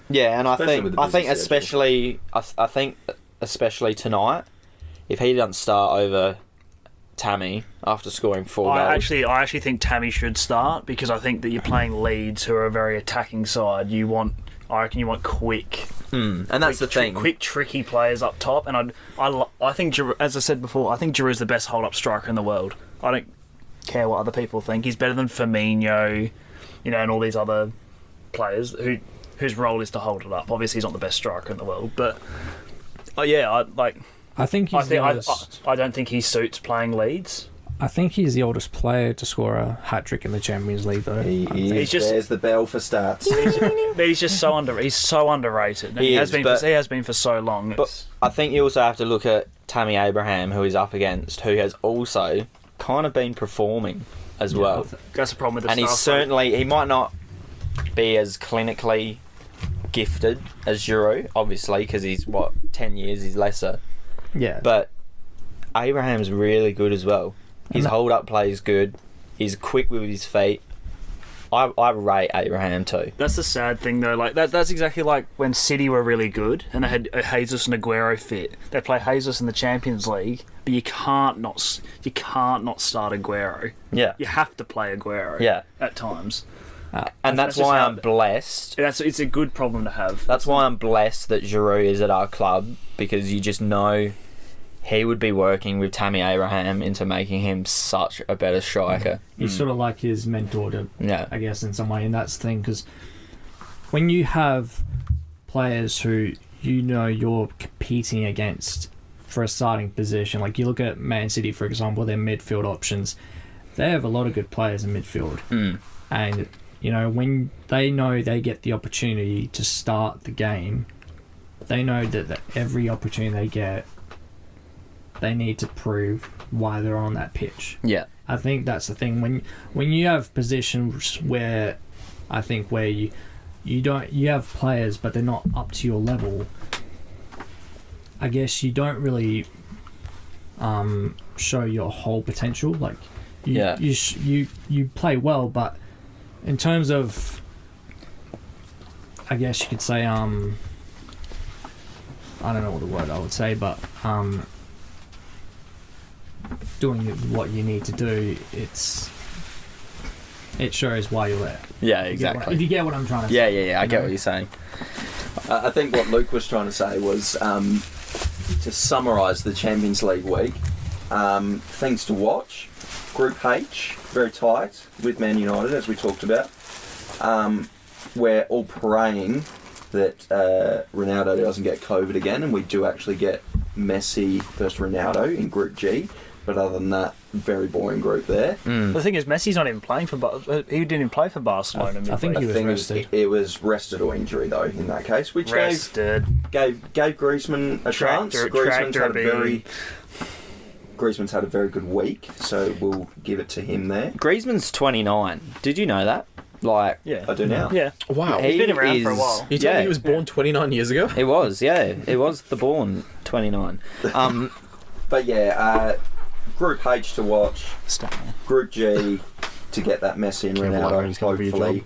Yeah, and I think especially tonight, if he doesn't start over Tammy after scoring 4 goals. I actually think Tammy should start, because I think that you're playing Leeds, who are a very attacking side. I reckon you want quick. And that's the thing. Quick, tricky players up top, and I think, as I said before, I think Giroud's the best hold-up striker in the world. I don't care what other people think. He's better than Firmino, and all these other players whose role is to hold it up. Obviously, he's not the best striker in the world, but I think he's I don't think he suits playing Leeds. I think he's the oldest player to score a hat-trick in the Champions League, though. There's the bell for stats. But he's just he's so underrated. He has been for so long. But I think you also have to look at Tammy Abraham, who he's up against, who has also kind of been performing as well. That's the problem with the and he might not be as clinically gifted as Giroud, obviously, because he's 10 years he's lesser. Yeah. But Abraham's really good as well. His hold-up play is good. He's quick with his feet. I rate Abraham too. That's the sad thing, though. That's exactly like when City were really good and they had Jesus and Aguero fit. They play Jesus in the Champions League, but you can't not start Aguero. Yeah. You have to play Aguero. Yeah. At times. And that's why I'm blessed. It's a good problem to have. That's why I'm blessed that Giroud is at our club, because you just know he would be working with Tammy Abraham into making him such a better striker. He's sort of like his mentor, I guess, in some way. And that's the thing, because when you have players who you're competing against for a starting position, like you look at Man City, for example, their midfield options, they have a lot of good players in midfield. And when they know they get the opportunity to start the game, they know that every opportunity they get, they need to prove why they're on that pitch. Yeah. I think that's the thing. When you have positions where you have players but they're not up to your level, I guess you don't really show your whole potential. Like, Yeah. you play well, but in terms of, I guess you could say, I don't know what the word I would say, but doing what you need to do, it shows why you're there. Yeah, If you get what- exactly. If you get what I'm trying to say. Yeah. I get what you're saying. I think what Luke was trying to say was to summarise the Champions League week. Things to watch. Group H, very tight with Man United, as we talked about. We're all praying that Ronaldo doesn't get COVID again, and we do actually get Messi versus Ronaldo in Group G. But other than that, very boring group there. The thing is, Messi's not even playing for. He didn't even play for Barcelona. I think he was rested. It was rested or injury though in that case, which rested. gave Griezmann a chance. Griezmann's had a very good week, so we'll give it to him there. Griezmann's 29. Did you know that? Like, Yeah, I do now. Yeah, Wow. he's been around for a is- while. You told Yeah. me he was born 29 years ago? it was, yeah. It was the born 29. But yeah, Group H to watch. Stop. Group G to get that Messi and Careful, Ronaldo, it's gonna be a hopefully.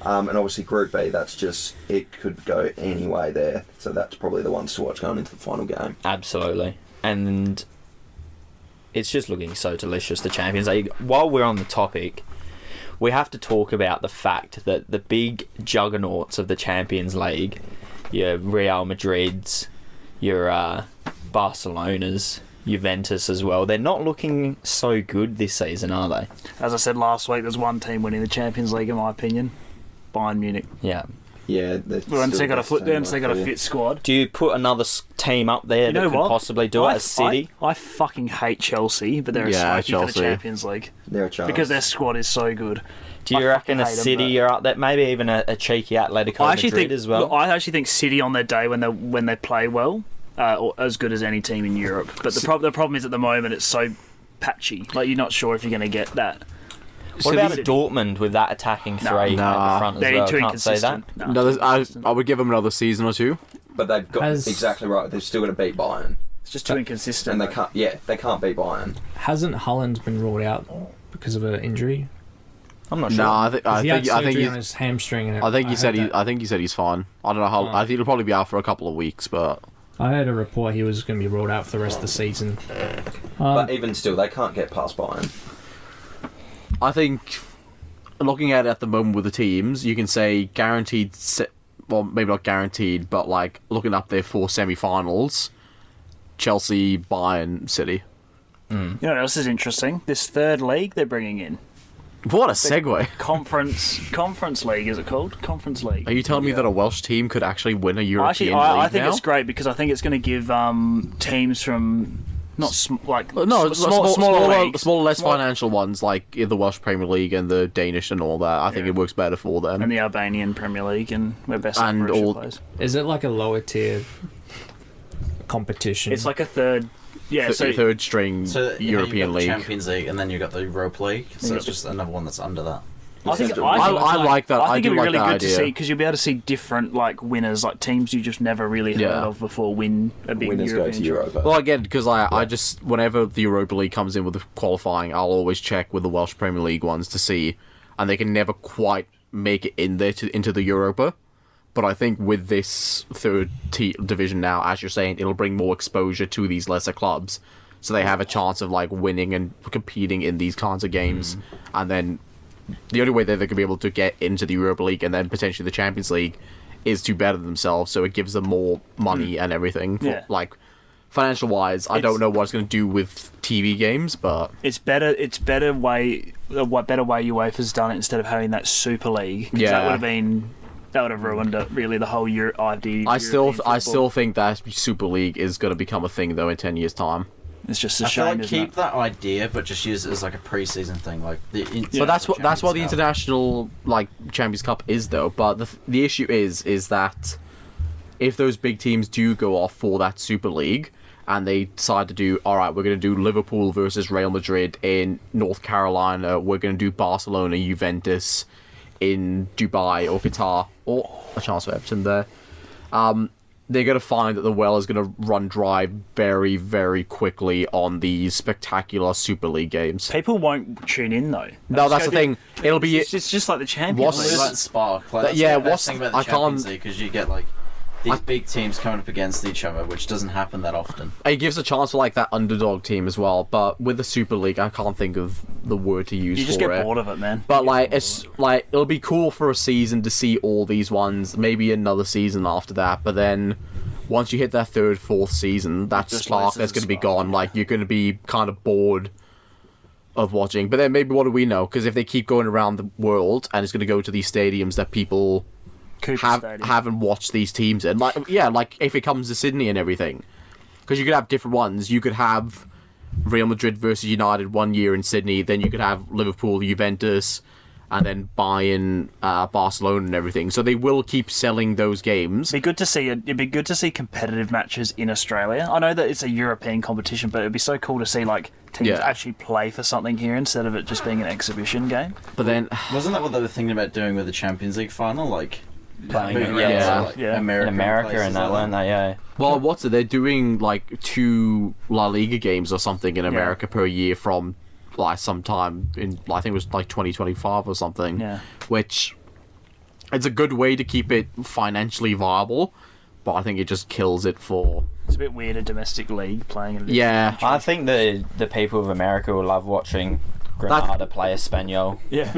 And obviously Group B, that's just, it could go any way there. So that's probably the ones to watch going into the final game. Absolutely. And it's just looking so delicious, the Champions League. While we're on the topic, we have to talk about the fact that the big juggernauts of the Champions League, your Real Madrids, your Barcelonas, Juventus as well, they're not looking so good this season, are they? As I said last week, there's one team winning the Champions League, in my opinion. Bayern Munich. Yeah. Yeah, Once they got a fit squad. Do you put another team up there You that know could what? possibly do it as City? I fucking hate Chelsea, but they're a Yeah, smoky for Chelsea. the Champions League They're a chance. because their squad is so good. Do you I reckon fucking a hate 'em, City but- are up there? Maybe even a cheeky Atletico I actually Madrid think as well? I actually think City on their day when they play well, are as good as any team in Europe. But the problem is at the moment it's so patchy. Like you're not sure if you're going to get that. What about City- Dortmund with that attacking three at Nah. the front as They're well? too Can't say that. inconsistent. No, I would give him another season or two. But they've got Has- exactly right. They've still got to beat Bayern, It's just too inconsistent. and they can't. Yeah, they can't beat Bayern. Hasn't Holland been ruled out because of an injury? I'm not sure. No, I He think had surgery he's. on his hamstring. And I think he said heard he said he's fine. I don't know how. Oh. I think he'll probably be out for a couple of weeks, but I heard a report he was going to be ruled out for the rest of the season. But even still, they can't get past Bayern. I think looking at it at the moment with the teams, you can say guaranteed. Well, maybe not guaranteed, but like looking up there for semi-finals, Chelsea, Bayern, City. You know what else is interesting? This third league they're bringing in. What a segue! Conference league, is it called? Conference league. Are you telling me that a Welsh team could actually win a European Actually, league I think now? it's great because I think it's going to give teams from not smaller leagues, smaller, less financial ones like the Welsh Premier League and the Danish and all that. I think it works better for them. and the Albanian Premier League and where best And Mauritius all- plays. Is it like a lower tier competition? It's like a third. Yeah, so third string So you know, European you've got the League. Champions League, and then you've got the Europa League. So Yeah. it's just another one that's under that. I think I like that. I think do it'd be like really that good idea. to see because you'll be able to see different like winners, like teams you just never really heard Yeah. of before win a big Winners go European to Europa. Well, again, because I just whenever the Europa League comes in with the qualifying, I'll always check with the Welsh Premier League ones to see, and they can never quite make it in there into the Europa. But I think with this third division now, as you're saying, it'll bring more exposure to these lesser clubs, so they have a chance of like winning and competing in these kinds of games, and then the only way that they could be able to get into the Europa League and then potentially the Champions League is to better themselves, so it gives them more money and everything. Yeah. Like, financial wise, I don't know what it's going to do with TV games, but It's better. It's better way. What better way UEFA's done it instead of having that Super League? 'Cause Yeah. that would have ruined it. Really, the whole I still think that Super League is going to become a thing though in 10 years' time. It's just a I feel shame. like isn't keep it? that idea, but just use it as like a pre-season thing, like the. But that's what the Champions Cup. international like Champions Cup is though. But the issue is that if those big teams do go off for that Super League and they decide to do, all right, we're going to do Liverpool versus Real Madrid in North Carolina, we're going to do Barcelona, Juventus in Dubai or Qatar, or a chance for Everton there. they're going to find that the well is going to run dry very, very quickly on these spectacular Super League games. People won't tune in though. No, that's the thing. It'll be... It's just like the Champions What's- League. Lose Like, that spark. Like, that's yeah, the best what's- thing about the I Champions can't- League, because you get like these big teams coming up against each other, which doesn't happen that often. It gives a chance for like that underdog team as well, but with the Super League, I can't think of the word to use you just for get it. bored of it, man. But You get like, bored it's like it'll be cool for a season to see all these ones. Maybe another season after that, but then once you hit that third, fourth season, that Just spark loses that's going to be spark, gone. Like you're going to be kind of bored of watching. But then maybe what do we know? Because if they keep going around the world and it's going to go to these stadiums that people Cooper Stadium. haven't watched these teams in, like like if it comes to Sydney and everything, because you could have different ones. You could have Real Madrid versus United one year in Sydney, then you could have Liverpool, Juventus, and then Bayern, Barcelona, and everything. So they will keep selling those games. It'd be good to see competitive matches in Australia. I know that it's a European competition, but it'd be so cool to see like teams Yeah. actually play for something here instead of it just being an exhibition game. But then, Wasn't that what they were thinking about doing with the Champions League final? Like Playing moving it, around yeah. to, like, Yeah. in American America places and that, like weren't they? Yeah. well, what's it? They're doing like 2 La Liga games or something in America per year from like sometime in, I think it was like 2025 or something. Yeah. Which it's a good way to keep it financially viable, but I think it just kills it for. It's a bit weird a domestic league playing in a Yeah. I think the people of America will love watching Granada play Espanyol. Yeah.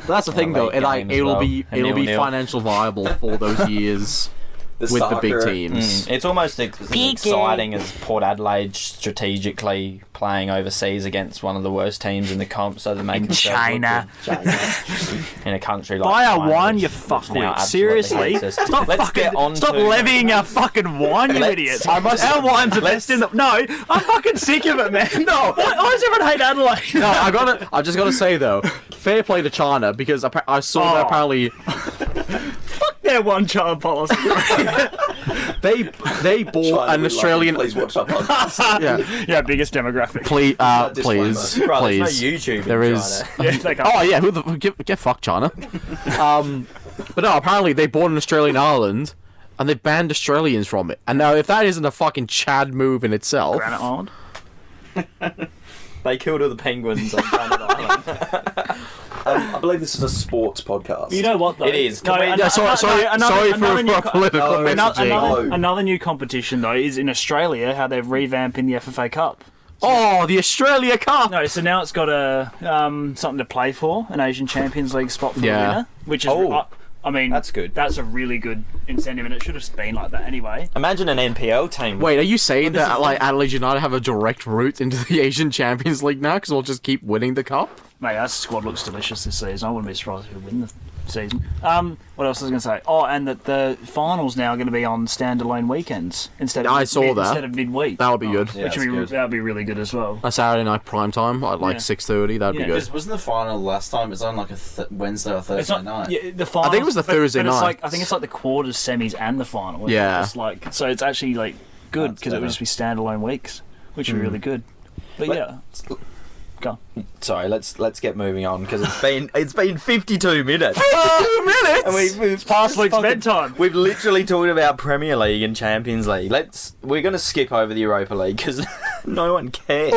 That's the thing though. late It, like game as it'll well. be A it'll be 0-0. financial viable for those years with the big soccer- teams. It's almost as exciting as Port Adelaide strategically playing overseas against one of the worst teams in the comp, so they make themselves look China. good in a country like Buy our China, wine, which you now fuckwit. absolutely Seriously? hates us. Stop Let's get on Stop to- levying our fucking wine, you Let's- idiots. I must- Our wine's the let's- best in the... No, I'm fucking sick of it, man. No. Why does everyone hate Adelaide? No, I just gotta say though, fair play to China because I saw that Oh. apparently Their one-child policy. they bought China, an we love Australian. you. Please watch our podcast. Yeah, Yeah, biggest demographic. please, disclaimer. please, Bro, please. there's no YouTube in There is. China. Yeah, they can't. Oh yeah, who the get fucked China? But no, apparently they bought an Australian island, and they banned Australians from it. And now, if that isn't a fucking Chad move in itself, Granite Island. They killed all the penguins on Granite Island. I believe this is a sports podcast. You know what, though? It is. No, Can we- yeah, sorry for new political Oh, messaging. another new competition, though, is in Australia, how they're revamping the FFA Cup. Oh, the Australia Cup. No, so now it's got a something to play for, an Asian Champions League spot for the Yeah. winner, which is, Oh. I mean, That's good. That's a really good incentive, and it should have been like that anyway. Imagine an NPL team. Wait, are you saying this that is like Adelaide United have a direct route into the Asian Champions League now because we'll just keep winning the cup? Mate, that squad looks delicious this season. I wouldn't be surprised if we win the season. What else was I going to say? Oh, and that the finals now are going to be on standalone weekends instead of I saw that. instead of midweek. That would be good. Yeah, which that's good. that would be really good as well. A Saturday night prime time at like Yeah. 6:30. That'd Yeah. be good. Wasn't the final last time? It was on like a Wednesday or It's Thursday not, night. yeah, the finals, I think it was the Thursday but it's night. like, I think it's like the quarters, semis, and the final. It's Yeah. just like, so it's actually like good That's because it would better. just be standalone weeks, which would be really good. But yeah, go. Sorry, let's get moving on because it's been 52 minutes. 2 minutes. And we've Past Luke's fucking- bedtime. We've literally talked about Premier League and Champions League. We're gonna skip over the Europa League because no one cares.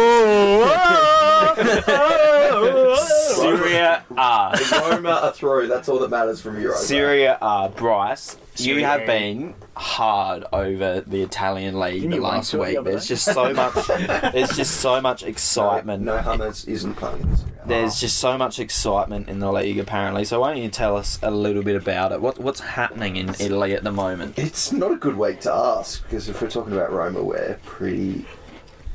Serie A. Roma are through. That's all that matters from Euro. Serie A. Bryce, Serie you have A. been hard over the Italian league Didn't the you last wank to it week. the other There's day? just so much. There's just so much excitement. No, Hummers isn't playing in the Serie A. There's just so much excitement in the league, apparently. So why don't you tell us a little bit about it? What's happening in Italy at the moment? It's not a good week to ask because if we're talking about Roma, we're pretty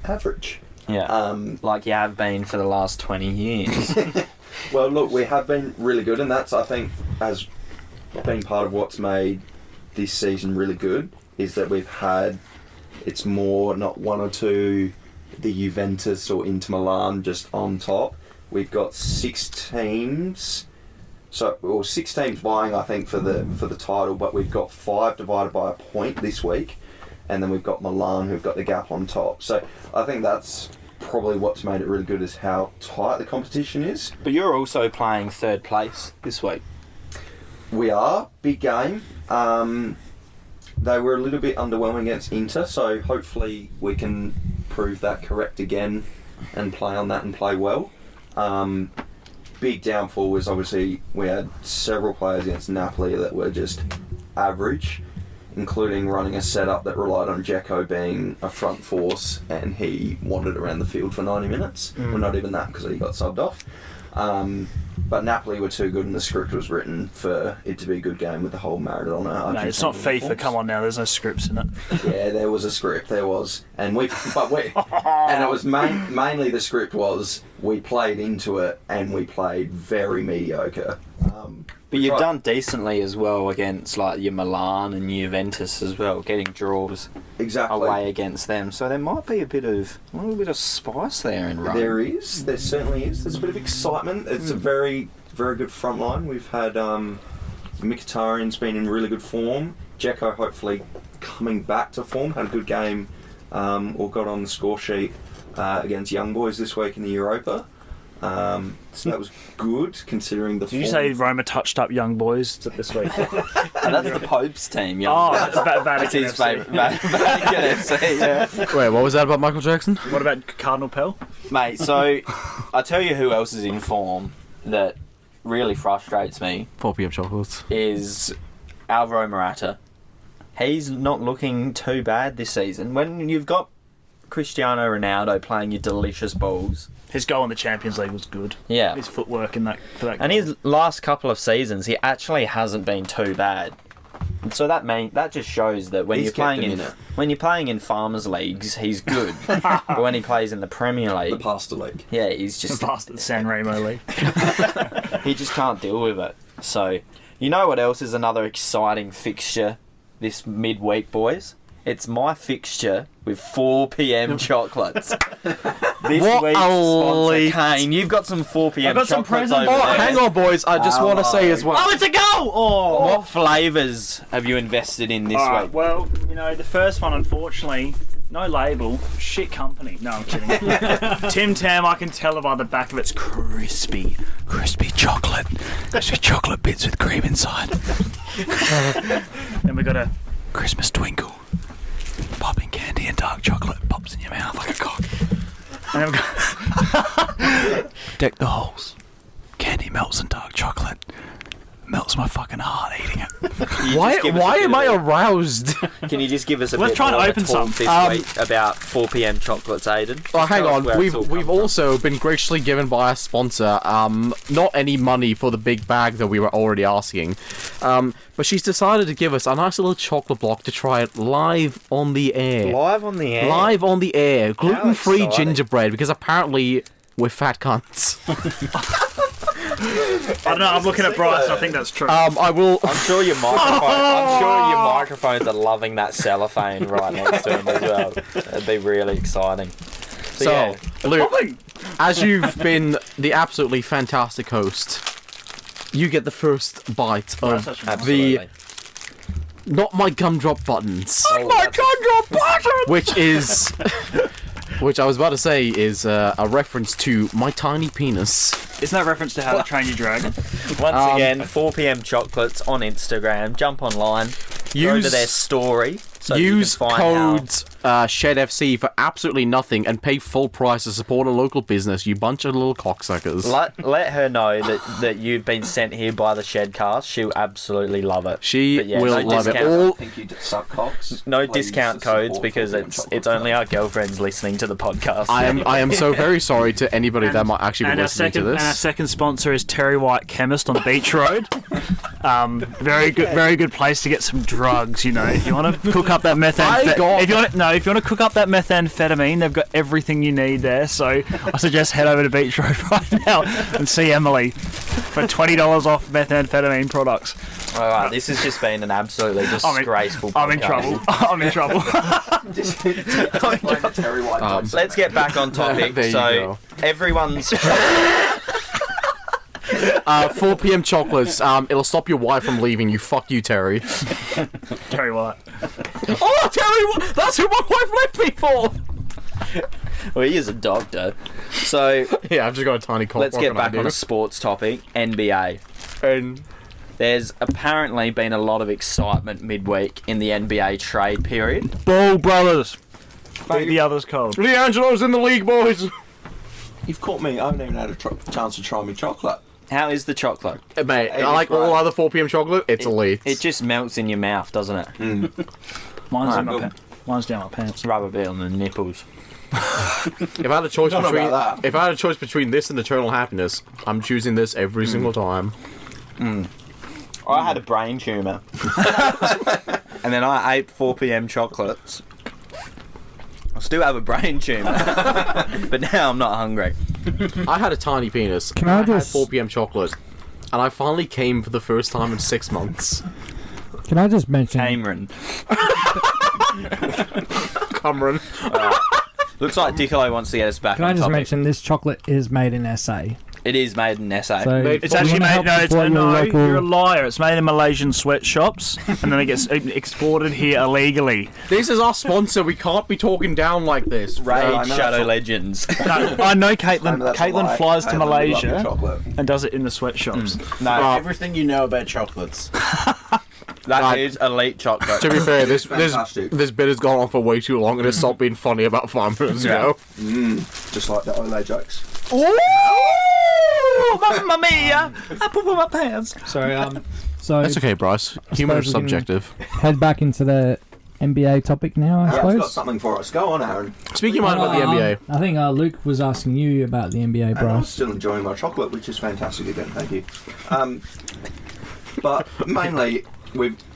average. Yeah, like you have been for the last 20 years. Well, look, we have been really good, and that's, I think, has been part of what's made this season really good, is that we've had, it's more not one or two, the Juventus or Inter Milan just on top. We've got 6 teams, or 6 teams vying, I think, for the title, but we've got 5 divided by a point this week, and then we've got Milan who've got the gap on top. So I think that's probably what's made it really good, is how tight the competition is. But you're also playing third place this week. We are big game. they were a little bit underwhelming against Inter, so hopefully we can prove that correct again and play on that and play well. Big downfall was obviously we had several players against Napoli that were just average, including running a setup that relied on Dzeko being a front force, and he wandered around the field for 90 minutes. Well, not even that, because he got subbed off. But Napoli were too good, and the script was written for it to be a good game with the whole Maradona. No, it's not FIFA. uniforms. Come on now, there's no scripts in it. Yeah, there was a script. There was, and it was mainly the script was we played into it, and we played very mediocre. But you've done decently as well against like your Milan and Juventus as well, getting draws exactly away against them. So there might be a little bit of spice there in Rome. There is. There certainly is. There's a bit of excitement. It's a very, very good front line. We've had Mkhitaryan's been in really good form. Dzeko hopefully coming back to form. Had a good game or got on the score sheet against Young Boys this week in the Europa. So that was good considering the Did you form. say Roma touched up Young Boys this week? And that's the Pope's team. Oh, that's That's Vatican his FC. favourite Vatican FC, yeah. Wait, what was that about Michael Jackson? What about Cardinal Pell? Mate, so I tell you who else is in form that really frustrates me 4 p.m. chocolates. is Alvaro Morata. He's not looking too bad this season. When you've got Cristiano Ronaldo playing your delicious balls. His goal in the Champions League was good. Yeah. His footwork in that for that. And goal. his last couple of seasons, he actually hasn't been too bad. And so that just shows that when He's you're kept playing him in in it. when you're playing in farmers leagues, he's good. But when he plays in the Premier the League, Pasta League. yeah, he's just past the San Remo League. he just can't deal with it. So, you know what else is another exciting fixture this midweek, boys? It's my fixture with 4 p.m. chocolates. This What week's a sponsor, leak. Kane. You've got some 4 p.m. I've got some chocolates presents. over Oh, there. hang on, boys. I just want to say as well. Oh, it's a goal! Oh, What flavours have you invested in this Alright, week? well, you know, the first one, unfortunately, no label, shit company. No, I'm kidding. Tim Tam, I can tell by the back of it's crispy chocolate bits with cream inside. Then we got a Christmas twinkle, popping candy and dark chocolate pops in your mouth like a cock. And then we got deck the holes. Candy melts in dark chocolate. Melts my fucking heart eating it. Why am I aroused? Can you just give us a Let's bit try and more of a open talk some. this week about 4 p.m. chocolates, Aiden? Oh, hang Tell us on. where it's all We've come also been graciously given by a sponsor, not any money for the big bag that we were already asking, but she's decided to give us a nice little chocolate block to try it live on the air. from. Live on the air. Live on the air. Gluten-free exciting. gingerbread, because apparently we're fat cunts. I don't know, I'm looking at Bryce, I think that's true. I will... I'm sure your microphones are loving that cellophane right next to him as well. It'd be really exciting. So, yeah. Luke, as you've been the absolutely fantastic host, you get the first bite of That's the Not My Gumdrop Buttons. Oh, my Gumdrop Buttons! Which is... Which I was about to say is a reference to my tiny penis. Isn't that reference to How to Train Your Dragon? Once again, 4 p.m. chocolates on Instagram. Jump online. Go to their story. So Use you can find code SHEDFC for absolutely nothing and pay full price to support a local business, you bunch of little cocksuckers. Let her know that you've been sent here by the Shedcast. She'll absolutely love it. She But yeah, will no love it. discount. All I think you suck cocks. No Please discount support codes because 4 p.m. it's chocolates. only our girlfriends listening to the podcast. I am so very sorry to anybody that might actually be And our listening to second this. sponsor is Terry White Chemist on Beach Road. Very good place to get some drugs. You know, if you want to cook up that methamphetamine, if you want to cook up that methamphetamine, they've got everything you need there. So I suggest head over to Beach Road right now and see Emily for $20 off methamphetamine products. All right, this has just been an absolutely disgraceful podcast. I'm in trouble. I'm in trouble. Explain the Terry White concept. Let's get back on topic. There you So go. everyone's 4 p.m. chocolates. It'll stop your wife from leaving you. Fuck you, Terry. Terry White. Oh, Terry! That's who my wife left me for. well, he is a doctor. So Yeah, I've just got a tiny cock. let's What get can I back do? on a sports topic. NBA. And There's apparently been a lot of excitement midweek in the NBA trade period. Ball brothers. Beat the others cold. D'Angelo's in the league, boys. You've caught me. I haven't even had a chance to try my chocolate. How is the chocolate? Mate, It like is all great. other 4 p.m. chocolate, it's elite. It just melts in your mouth, doesn't it? Mine's, Alright, down mine's down my pants. Rub a bit on the nipples. If I had a choice Don't know between, about that. if I had a choice between this and eternal happiness, I'm choosing this every single time. I had a brain tumour. And then I ate 4 p.m. chocolates. I still have a brain tumour. But now I'm not hungry. I had a tiny penis. Can I had just- 4 p.m. chocolate, and I finally came for the first time in 6 months. Can I just mention? Cameron. Cameron. Looks like Diccolo wants to get us back Can I on just topic. mention this chocolate is made in SA? It is made in SA. So Made It's You actually wanna made. help No, it's, support your no, local- you're a liar. It's made in Malaysian sweatshops, and then it gets exported here illegally. This is our sponsor. We can't be talking down like this. Raid I know Shadow that's- Legends. No, I know I Caitlin. know that's a Caitlin lie. flies to I love your Malaysia chocolate. and does it in the sweatshops. No, everything you know about chocolates. That is elite chocolate. To be fair, this Fantastic. bit has gone on for way too long, and it's stopped being funny about 5 minutes ago. Just like the Ole jokes. Ooh, mamma mia! I poop in my pants. So That's okay, Bryce. Humor is suppose we can- subjective. head back into the NBA topic now, I Aaron's got suppose. something for us. Go on, Aaron. Speaking about the NBA, I think Luke was asking you about the NBA, And I'm Bryce. still enjoying my chocolate, which is fantastic again. Thank you. But mainly,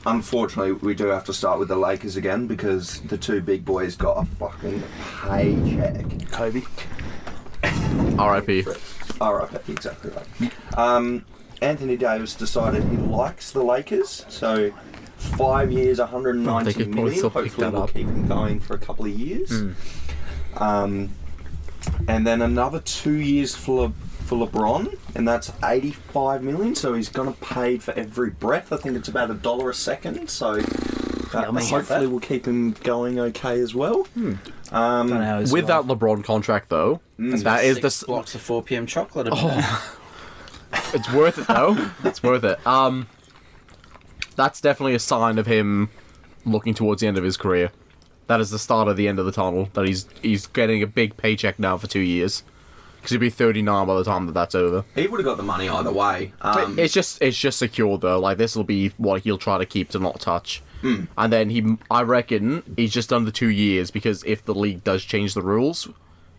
unfortunately we do have to start with the Lakers again because the two big boys got a fucking paycheck. Kobe. R.I.P. Alright, exactly right. Anthony Davis decided he likes the Lakers, so 5 years, They 190 could probably million. still pick Hopefully that we'll up. keep him going for a couple of years. And then another 2 years for LeBron, and that's 85 million. So he's gonna pay for every breath. I think it's about $1 a second. So hopefully we'll keep him going okay as well. With that LeBron contract, though, that is the... blocks of 4 p.m. chocolate. A minute. It's worth it, though. It's worth it. That's definitely a sign of him looking towards the end of his career. That is the start of the end of the tunnel. That he's getting a big paycheck now for 2 years. Because he'll be 39 by the time that's over. He would have got the money either way. It's just secure, though. Like, this will be what he'll try to keep to not touch. And then I reckon he's just done the 2 years because if the league does change the rules,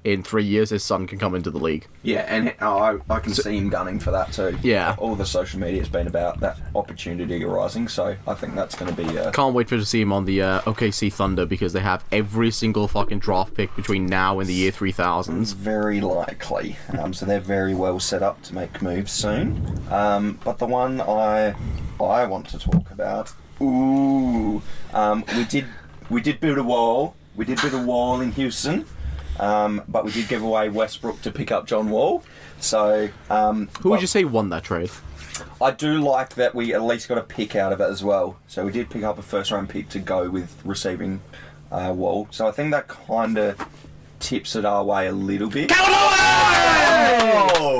in 3 years his son can come into the league. Yeah, and I can see him gunning for that too. Yeah. All the social media has been about that opportunity arising, so I think that's going to be... Can't wait to see him on the OKC Thunder because they have every single fucking draft pick between now and the year 3000s. very likely. So they're very well set up to make moves soon. But the one I want to talk about... we did build a wall. We did build a wall in Houston. But we did give away Westbrook to pick up John Wall. So Who would you say won that trade? I do like that we at least got a pick out of it as well. So we did pick up a first round pick to go with receiving Wall. So I think that kind of tips it our way a little bit. Oh,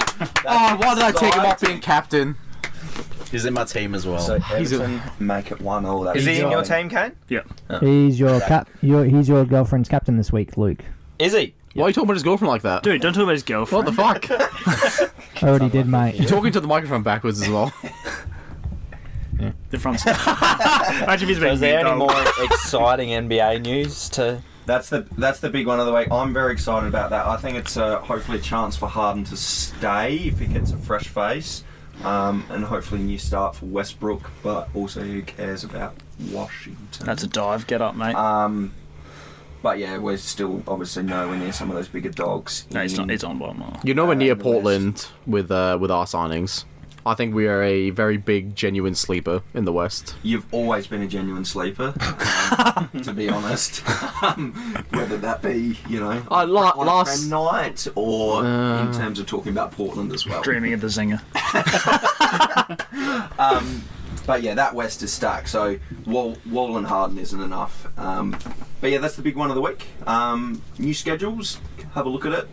why did I take him off being captain? He's in my team as well. So Everton make it 1-1. Is he in your team, Kane? Yeah. He's your he's your girlfriend's captain this week, Luke. Is he? Why are you talking about his girlfriend like that? Dude, don't talk about his What girlfriend. the fuck? I already did, mate. You're talking to the microphone backwards as well. The front side. Imagine if he's Is there been any more exciting NBA news to... That's the big one of the week. I'm very excited about that. I think it's hopefully a chance for Harden to stay if he gets a fresh face, and hopefully a new start for Westbrook. But also, who cares about Washington? That's a dive. Get up, mate. But yeah, we're still obviously nowhere near some of those bigger dogs. No, it's not. It's on by a mile. You know we're near in the Portland with our signings. I think we are a very big, genuine sleeper in the West. You've always been a genuine sleeper, to be honest. Whether that be, on a friend night or in terms of talking about Portland as well. Dreaming of the zinger. But yeah, that West is stacked, so Wall and Harden isn't enough. But yeah, that's the big one of the week. New schedules, have a look at it.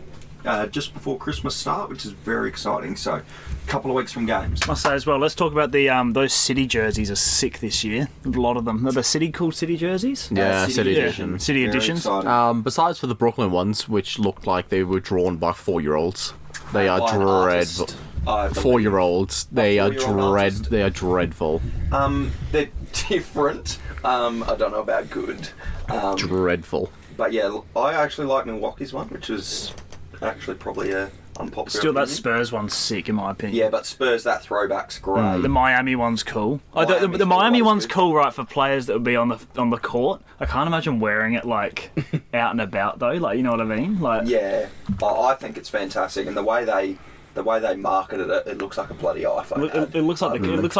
just before Christmas start, which is very exciting. So, a couple of weeks from games. Must say as well. Let's talk about the those City jerseys are sick this year. A lot of them. Are the City called City jerseys? Yeah, City Yeah, Edition. City Very editions. exciting. Besides for the Brooklyn ones, which looked like they were drawn by 4-year-olds. They are By an artist, dreadful. I believe. 4-year-olds. They are 4-year-old artist. They are dreadful. They're different. I don't know about good. Dreadful. But yeah, I actually like Milwaukee's one, which was actually probably a unpopular Still, that opinion. Spurs one's sick in my opinion. Yeah, but Spurs, that throwback's great. The Miami one's cool. Miami's The Miami always one's good. cool, right, for players that would be on the court. I can't imagine wearing it like out and about though. Like, you know what I mean? Like, Yeah, I think it's fantastic, and the way they marketed it, it looks like a bloody iPhone. ad. it looks like I mean, colours, it looks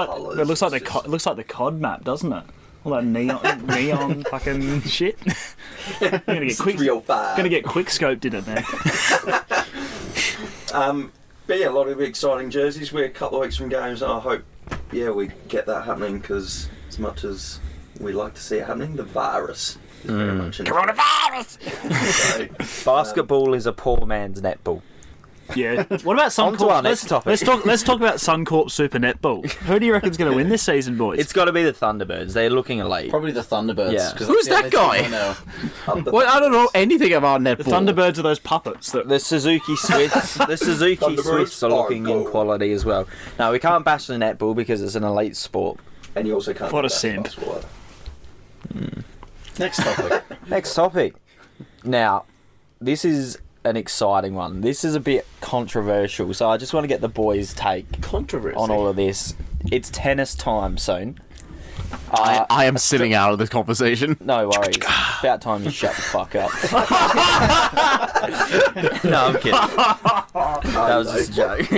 like it's just- it looks like the COD map, doesn't it? All that neon fucking shit. I'm gonna get It's quick. real bad. Gonna get quick scoped in it now. But yeah, a lot of exciting jerseys. We're a couple of weeks from games, and I hope, we get that happening, because as much as we like to see it happening, the virus is very much in Coronavirus. Basketball is a poor man's netball. Yeah. What about On to our next topic. Let's talk about Suncorp Super Netball. Who do you reckon's going to win this season, boys? It's got to be the Thunderbirds. They're looking elite. Probably the Thunderbirds. Yeah. 'cause Who's that's the that only guy? team I know. Well, I don't know anything about netball. the Thunderbirds are those puppets that. The Suzuki Swifts. The Suzuki Thunderbirds Swifts are are looking in gold. quality as well. No, we can't bash the netball because it's an elite sport. And you also can't. What do a that simp. basketball either. Next topic. Next topic. Now, this is an exciting one. This is a bit controversial, so I just want to get the boys' take Controversy. on all of this. It's tennis time soon. I am sitting out of this conversation. No worries. About time you shut the fuck up. No, I'm kidding. That was just a joke.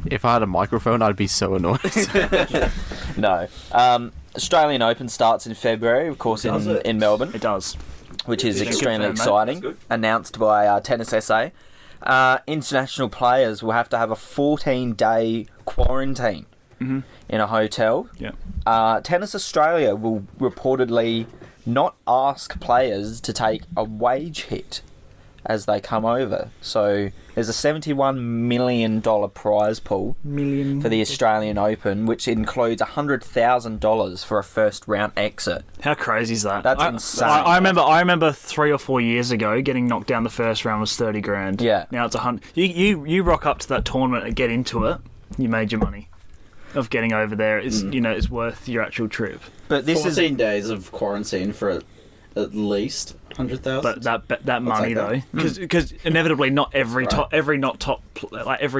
If I had a microphone, I'd be so annoyed. No. Australian Open starts in February, of course, Does it? in Melbourne, It does. which is Yeah, good extremely for them, mate. exciting. That's good. Announced by Tennis SA. International players will have to have a 14-day quarantine in a hotel. Yeah. Tennis Australia will reportedly not ask players to take a wage hit as they come over. So there's a $71 million prize pool for the Australian Open, which includes $100,000 for a first round exit. How crazy is that? That's insane. I remember 3 or 4 years ago getting knocked down the first round was 30 grand. Yeah. Now it's 100. You rock up to that tournament and get into it. You made your money. Of getting over there, it's worth your actual trip. But this 14 is days of quarantine for at least 100,000. But that money take though, that. because inevitably not every Right. top every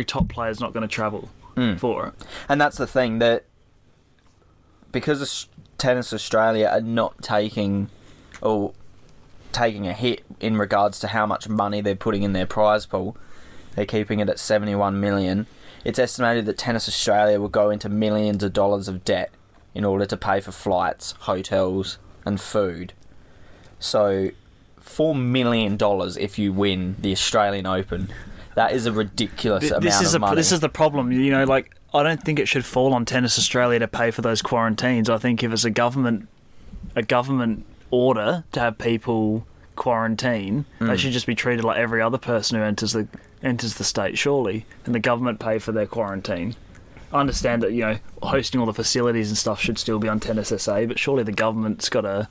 top player is not going to travel for it. and that's the thing, that because Tennis Australia are not taking a hit in regards to how much money they're putting in their prize pool, they're keeping it at 71 million. It's estimated that Tennis Australia will go into millions of dollars of debt in order to pay for flights, hotels, and food. So, $4 million if you win the Australian Open. That is a ridiculous amount of money. This is the problem. Like, I don't think it should fall on Tennis Australia to pay for those quarantines. I think if it's a government order to have people quarantine, they should just be treated like every other person who enters the state, surely, and the government pay for their quarantine. I understand that hosting all the facilities and stuff should still be on Tennis SA, but surely the government's got to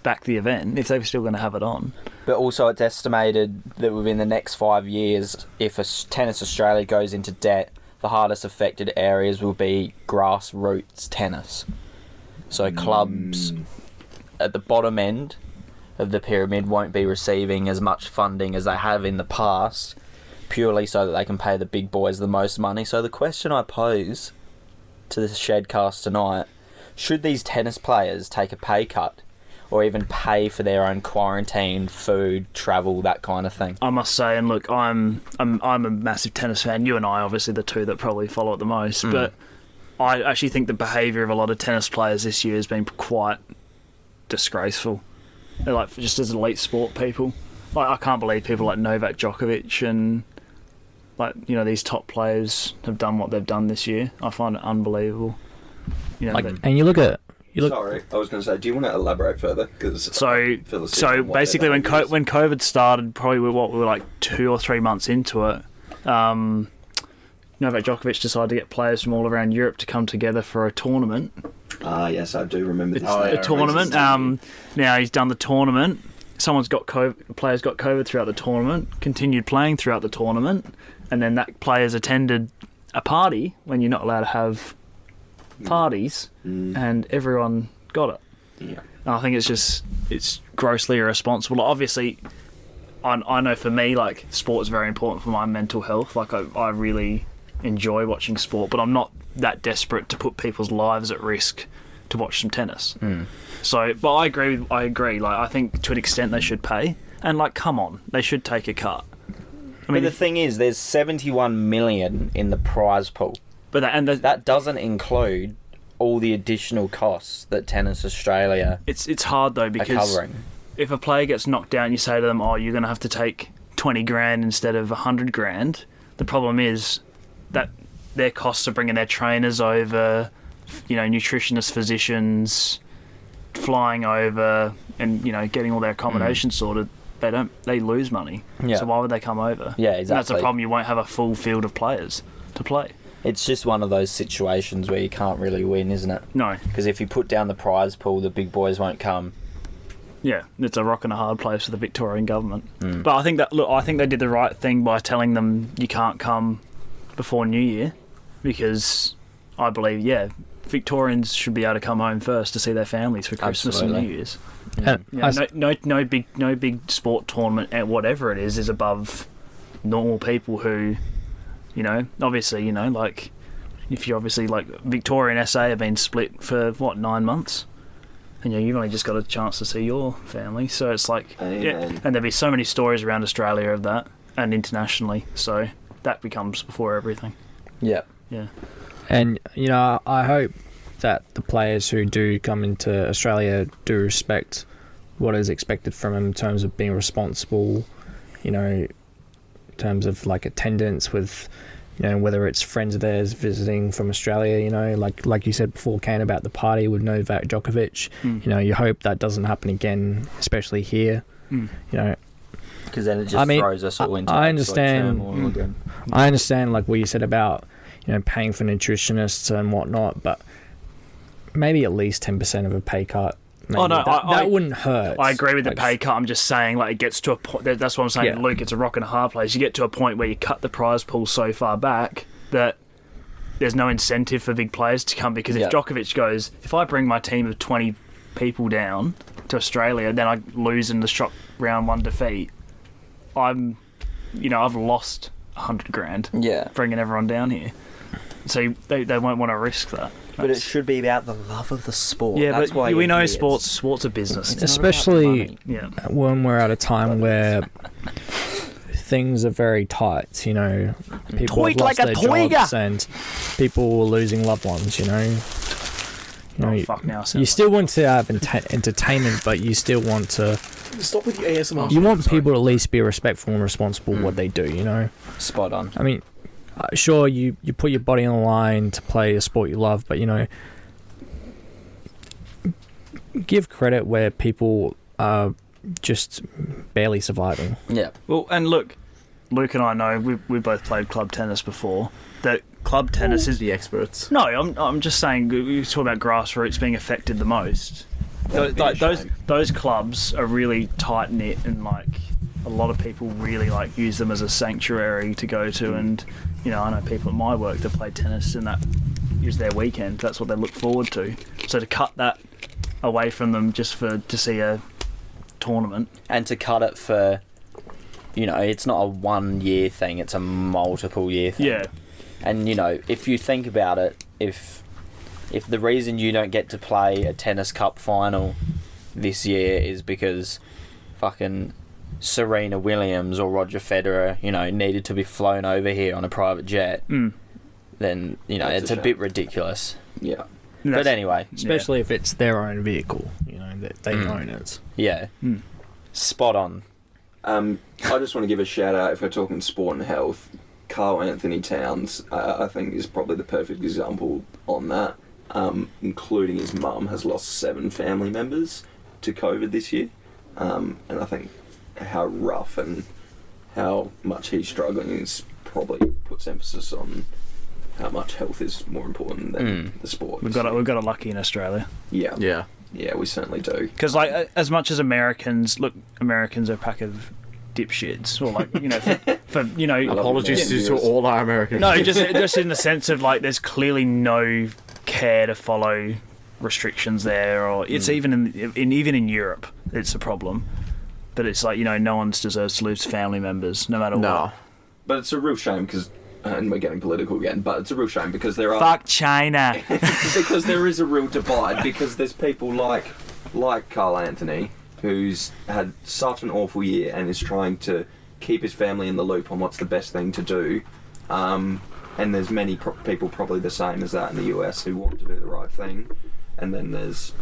back the event if they're still going to have it on. But also it's estimated that within the next 5 years, if Tennis Australia goes into debt, the hardest affected areas will be grassroots tennis. So clubs at the bottom end of the pyramid won't be receiving as much funding as they have in the past, purely so that they can pay the big boys the most money. So the question I pose to the Shedcast tonight, should these tennis players take a pay cut or even pay for their own quarantine, food, travel, that kind of thing? I must say, and look, I'm a massive tennis fan. You and I, obviously, the two that probably follow it the most. But I actually think the behaviour of a lot of tennis players this year has been quite disgraceful. They're like, just as elite sport people. Like, I can't believe people like Novak Djokovic and these top players have done what they've done this year. I find it unbelievable. And you look at You look, Sorry, I was going to say, do you want to elaborate further? Cause So basically, when COVID started, probably we were like 2 or 3 months into it. Novak Djokovic decided to get players from all around Europe to come together for a tournament. Yes, I do remember this. A tournament. Now he's done the tournament. Someone's got COVID. Players got COVID throughout the tournament. Continued playing throughout the tournament, and then that players attended a party when you're not allowed to have parties, and everyone got it. Yeah. And I think it's grossly irresponsible. Obviously, I know for me, like, sport is very important for my mental health. Like, I really enjoy watching sport, but I'm not that desperate to put people's lives at risk to watch some tennis. So, but I agree. Like, I think to an extent they should pay, and like, come on, they should take a cut. I mean, But the thing is, there's 71 million in the prize pool. but That doesn't include all the additional costs that Tennis Australia it's hard though, are because covering. if a player gets knocked out and you say to them, "Oh, you're going to have to take 20 grand instead of 100 grand," the problem is that their costs of bringing their trainers over, nutritionists, physicians, flying over, and getting all their accommodation sorted. They lose money. Yeah. So why would they come over? Yeah, And that's the exactly. problem. You won't have a full field of players to play. It's just one of those situations where you can't really win, isn't it? No. Because if you put down the prize pool, the big boys won't come. Yeah, it's a rock and a hard place for the Victorian government. But I think they did the right thing by telling them you can't come before New Year, because I believe, Victorians should be able to come home first to see their families for Christmas Absolutely. and New Year's. And No big sport tournament, and whatever it is above normal people who, obviously, like, if you're obviously, like, Victorian SA have been split for 9 months, and you've only just got a chance to see your family, so it's like, Amen. and there'll be so many stories around Australia of that, and internationally, so that becomes before everything. Yeah. Yeah. And, I hope that the players who do come into Australia do respect what is expected from them in terms of being responsible, in terms of, like, attendance with, whether it's friends of theirs visiting from Australia, like you said before, Kane, about the party with Novak Djokovic. You hope that doesn't happen again, especially here. Because then it just throws us all into I absolute understand. turmoil again. I understand, like, what you said about, paying for nutritionists and whatnot, but maybe at least 10% of a pay cut. Maybe. Oh, no, that wouldn't hurt. I agree with the Like, pay cut. I'm just saying, like, it gets to a point. That's what I'm saying, Yeah. Luke. It's a rock and a hard place. You get to a point where you cut the prize pool so far back that there's no incentive for big players to come. Because if Djokovic goes, if I bring my team of 20 people down to Australia, then I lose in the shock round 1 defeat, I've lost 100 grand. Yeah. Bringing everyone down here. So they won't want to risk that. But it should be about the love of the sport. Yeah, That's but why we you're know here. sport's a business. It's not about the Especially money. Yeah. when we're at a time where things are very tight, people have Tight lost like a their tiger. jobs and people are losing loved ones, Fuck now. You still want to have entertainment, but you still want to. Stop with the ASMR. You want people to at least be respectful and responsible what they do. Spot on. I mean, sure, you put your body on the line to play a sport you love, but give credit where people are just barely surviving. Yeah. Well, and look, Luke and I know we both played club tennis before. That club tennis is the experts. no. I'm just saying we talk about grassroots being affected the most. Those clubs are really tight knit, and like a lot of people really like use them as a sanctuary to go to. And I know people at my work that play tennis, and that is their weekend. That's what they look forward to. So to cut that away from them just to see a tournament, And to cut it for, it's not a 1 year thing, it's a multiple year thing. yeah. And, if you think about it, if the reason you don't get to play a tennis cup final this year is because fucking Serena Williams or Roger Federer, needed to be flown over here on a private jet, then, That's it's a a bit shame. ridiculous. Yeah. But anyway, Especially if it's their own vehicle, that they own it. yeah. Spot on. I just want to give a shout out, if we're talking sport and health, Carl Anthony Towns, I think, is probably the perfect example on that. including his mum, has lost 7 family members to COVID this year. And I think how rough and how much he's struggling is probably puts emphasis on how much health is more important than the sport. We've got it lucky in Australia. Yeah, we certainly do. Because like as much as Americans are a pack of dipshits, or like for Apologies to all our Americans. No, just in the sense of like there's clearly no care to follow restrictions there, or it's even in Europe it's a problem. But it's like no one deserves to lose family members, no matter what. But it's a real shame because, and we're getting political again, but it's a real shame because there are... Fuck China! Because there is a real divide, because there's people like Carl Anthony, who's had such an awful year and is trying to keep his family in the loop on what's the best thing to do. And there's many people probably the same as that in the US who want to do the right thing. And then there's...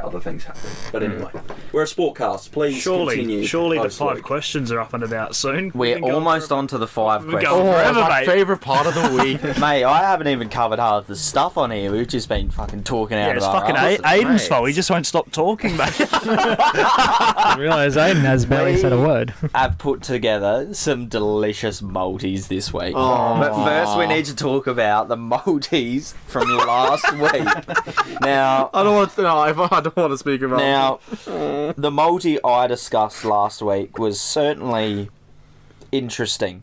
other things happen. But anyway, we're a sportcast. Please continue. Surely the 5 questions are up and about soon. We're almost on to the 5 We're questions. going forever, my mate. favourite part of the week. Mate, I haven't even covered half the stuff on here. We've just been fucking talking out Yeah, it's of our fucking asses, Aiden's mate. fault. He just won't stop talking, mate. I realise Aiden has barely said a word. I've put together some delicious Maltese this week. Oh. But first we need to talk about the Maltese from last week. Now, I don't want to speak about Now, the multi I discussed last week was certainly interesting.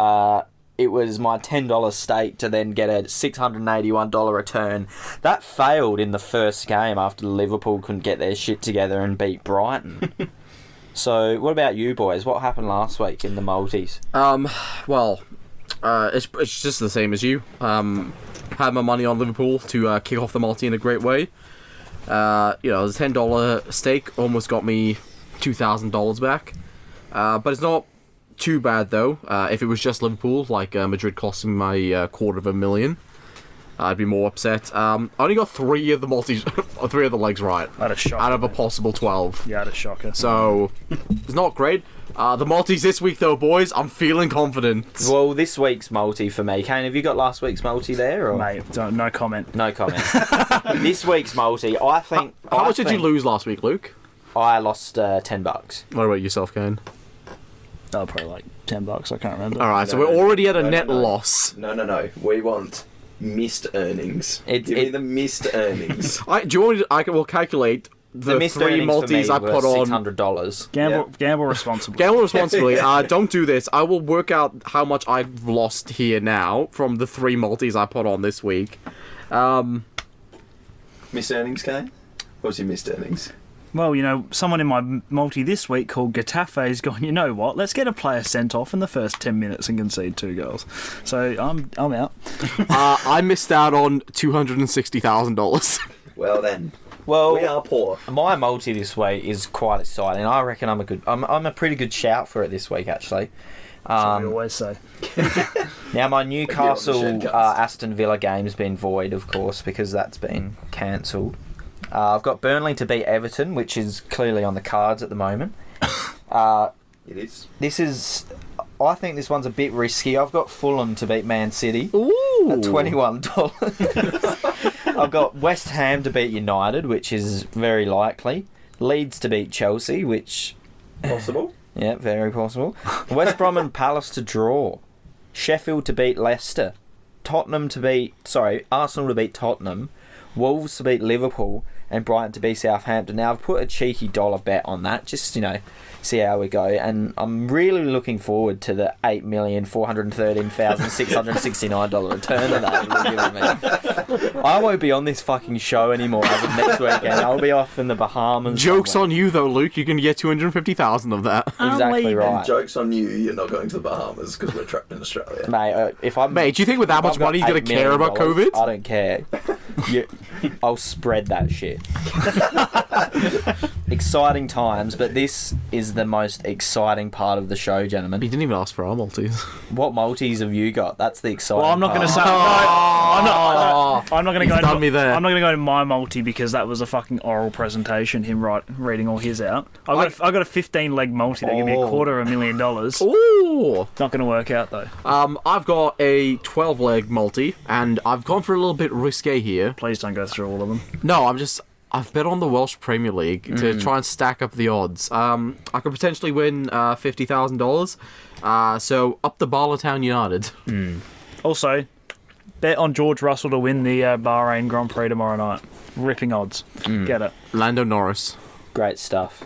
It was my $10 stake to then get a $681 return. That failed in the first game after Liverpool couldn't get their shit together and beat Brighton. So, what about you boys? What happened last week in the multis? It's just the same as you. Had my money on Liverpool to kick off the multi in a great way. The $10 stake almost got me $2,000 back. But it's not too bad though. If it was just Liverpool, like Madrid costing my $250,000, I'd be more upset. I only got 3 of the multis, 3 of the legs right. I had a shocker. Out of a possible 12. Yeah, I had a shocker. So it's not great. The multis this week though, boys, I'm feeling confident. Well, this week's multi for me. Kane, have you got last week's multi there? Or? Mate, no comment. No comment. This week's multi, I think... How much did you lose last week, Luke? I lost $10. What about yourself, Kane? Oh, probably like $10. I can't remember. Alright, so we're already at a net loss. No. We want missed earnings. Give me the missed earnings. Do you want me to, will calculate the missed 3 earnings for me multis I were put on. $600. Gamble responsibly. Gamble responsibly. Don't do this. I will work out how much I've lost here now from the 3 multis I put on this week. Missed earnings, Kane? What's your missed earnings? Well, someone in my multi this week called Getafe has gone, you know what, let's get a player sent off in the first 10 minutes and concede 2 goals. So I'm out. I missed out on $260,000. Well then, Well, we are poor. my multi this week is quite exciting. I reckon I'm a pretty good shout for it this week, actually. So we always say. Now, my Newcastle Shedcast. Aston Villa game's been void, of course, because that's been cancelled. I've got Burnley to beat Everton, which is clearly on the cards at the moment. It is. I think this one's a bit risky. I've got Fulham to beat Man City Ooh. at $21. I've got West Ham to beat United, which is very likely. Leeds to beat Chelsea, which... Possible. Yeah, very possible. West Brom and Palace to draw. Sheffield to beat Leicester. Arsenal to beat Tottenham. Wolves to beat Liverpool. And Brighton to beat Southampton. Now, I've put a cheeky $1 bet on that, just, see how we go. And I'm really looking forward to the $8,413,669 return of that you're giving me. I won't be on this fucking show anymore as of next weekend. I'll be off in the Bahamas. Joke's somewhere. on you though, Luke. You can get $250,000 of that. Exactly right. Joke's on you, you're not going to the Bahamas because we're trapped in Australia. Mate, Mate, do you think with that much money you're going to care about COVID? I don't care. I'll spread that shit. exciting times, but this is the most exciting part of the show, gentlemen. You didn't even ask for our multis. What multis have you got? That's the exciting Well, I'm not going to part. say. I'm not going to go. done me there. I'm not going to go to my multi because that was a fucking oral presentation. Him reading all his out. I got a 15-leg multi that gave me $250,000. Ooh! Not going to work out though. I've got a 12-leg multi, and I've gone for a little bit risque here. Please don't go through all of them. No, I've bet on the Welsh Premier League to try and stack up the odds. I could potentially win $50,000. So up the Barlowtown United. Also, bet on George Russell to win the Bahrain Grand Prix tomorrow night. Ripping odds. Get it. Lando Norris. Great stuff.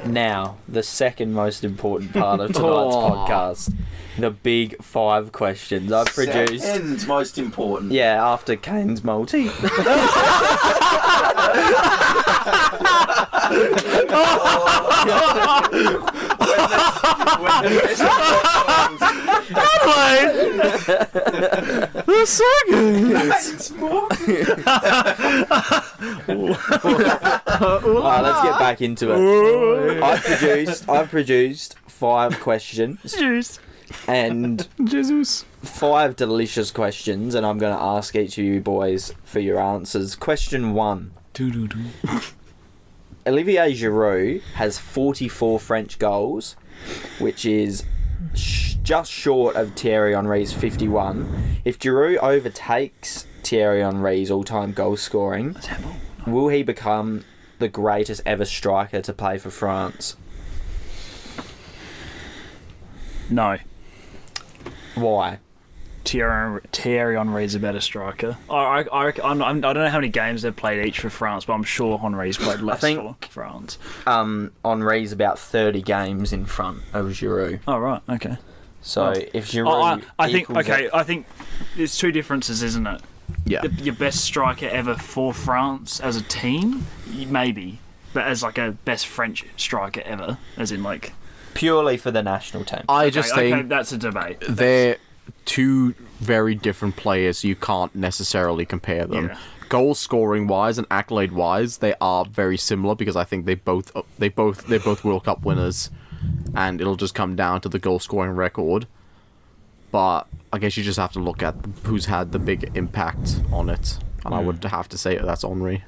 Now, the second most important part of tonight's podcast. The big 5 questions I've produced. Second most important. Yeah, after Kane's multi. That's so good. Alright, let's get back into it. I've produced 5 questions and Jesus. 5 delicious questions, and I'm going to ask each of you boys for your answers. Question 1. Olivier Giroud has 44 French goals, which is just short of Thierry Henry's 51. If Giroud overtakes Thierry Henry's all-time goal scoring, will he become the greatest ever striker to play for France? No. Why? Thierry Henry's a better striker. I don't know how many games they've played each for France, but I'm sure Henry's played less for France. Henry's about 30 games in front of Giroud. Oh, right, okay. So if Giroud I think there's 2 differences, isn't it? Yeah. Your best striker ever for France as a team, maybe, but as like a best French striker ever, as in like purely for the national team. I just think that's a debate. they're 2 very different players. You can't necessarily compare them. Yeah. Goal scoring wise and accolade wise, they are very similar because I think they're both World Cup winners, and it'll just come down to the goal scoring record. But I guess you just have to look at who's had the big impact on it, and I would have to say that's Henry.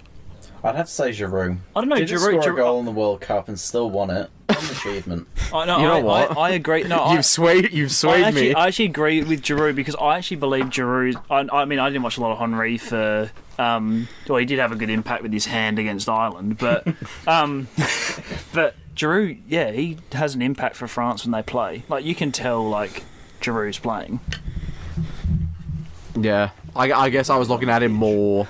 I'd have to say Giroud. I don't know. Didn't score a goal in the World Cup and still won it. What an achievement. You know what? I agree. No, You've swayed me. I actually agree with Giroud because I actually believe Giroud. I mean, I didn't watch a lot of Henry for. Well, he did have a good impact with his hand against Ireland, but but Giroud, yeah, he has an impact for France when they play. Like you can tell, like Giroud's playing. Yeah, I guess I was looking at him more.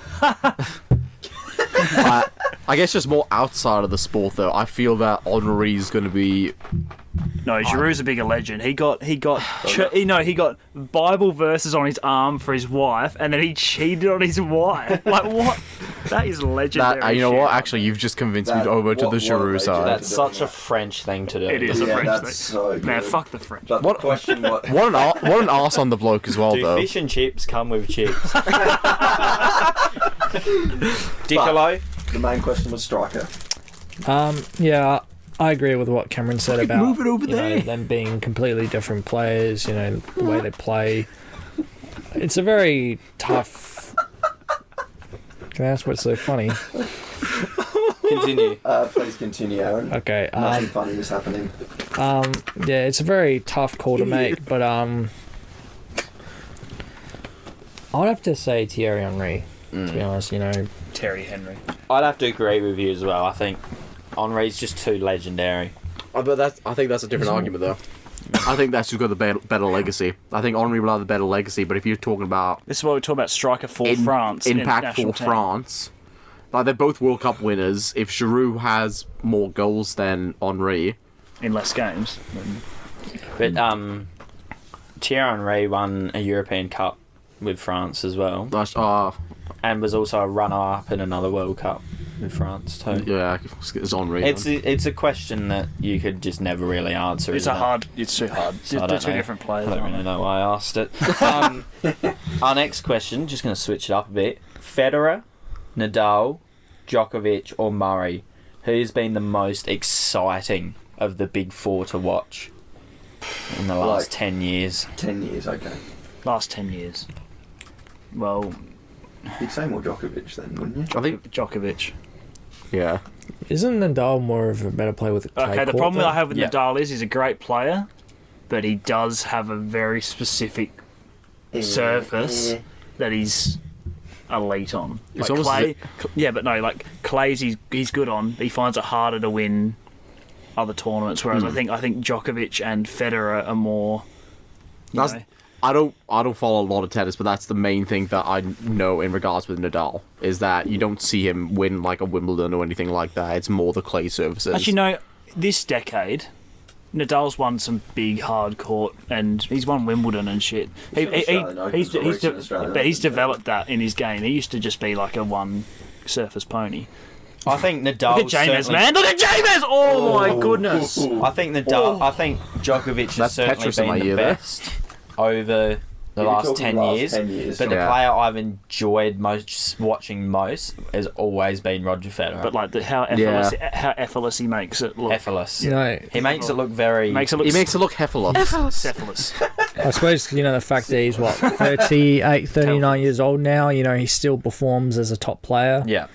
I guess just more outside of the sport, though. I feel that Henry's going to be. No, Giroud's a bigger legend. He got Bible verses on his arm for his wife, and then he cheated on his wife. Like what? That is legendary. You know shit. what? Actually, you've just convinced me over to the Giroud side. That's such a French thing to do. It is a French that's thing. so good. Man, fuck the French. But What- the question what What an arse on the bloke as well, Do though. fish and chips come with chips? Dicolo? the main question was striker. Yeah, I agree with what Cameron said about move it over you know, there. them being completely different players. You know, the way they play. It's a very tough. Can I ask what's so funny? Continue. Please continue, Aaron. Okay. Nothing funny is happening. Yeah, it's a very tough call to make, but I'd have to say Thierry Henry. To be honest, you know. Terry Henry. I'd have to agree with you as well. I think Henry's just too legendary. But I think that's a different argument, though. I think that's who's got the better legacy. I think Henry will have the better legacy, but if you're talking about This is what we're talking about. Striker for France. impact national for team. France, like they're both World Cup winners. If Giroud has more goals than Henry, in less games. But Thierry Henry won a European Cup with France as well, that's and was also a runner-up in another World Cup with France too. yeah, it's Henry. It's a question that you could just never really answer. It's isn't it? It's too hard. So I They're don't two know. different players. I don't aren't really they? know why I asked it. Our next question, just going to switch it up a bit. Federer, Nadal, Djokovic, or Murray, who's been the most exciting of the big four to watch in the last 10 years? 10 years, okay. Last 10 years. Well, You'd say more Djokovic then, wouldn't you? I think. Djokovic. Yeah. Isn't Nadal more of a better player with a clay Okay, the court, problem though? I have with Yeah. Nadal is he's a great player, but he does have a very specific surface that he's elite on. It's Like almost Clay, yeah, but no, like Clay's he's good on, but he finds it harder to win other tournaments. Whereas I think Djokovic and Federer are more. You That's- know, I don't follow a lot of tennis, but that's the main thing that I know in regards with Nadal is that you don't see him win like a Wimbledon or anything like that. It's more the clay surfaces. actually, no, this decade. Nadal's won some big hard court, and he's won Wimbledon and shit. Australian Open's a recent Australian But he's Open, developed that in his game. He used to just be like a one surface pony. I think Nadal. Look at James, man! Look at James! Oh my goodness! I think Nadal. I think Djokovic has That's certainly Petrus in my been the ear there. best over the You're last talking 10 last years. 10 years. But the Yeah. player I've enjoyed watching most has always been Roger Federer. But like how effortless he makes it look. effortless. No, He makes it look very. He makes it look He makes it look heffeless. cephalous. I suppose, the fact that he's, 38, 39 years old now, he still performs as a top player. Yeah.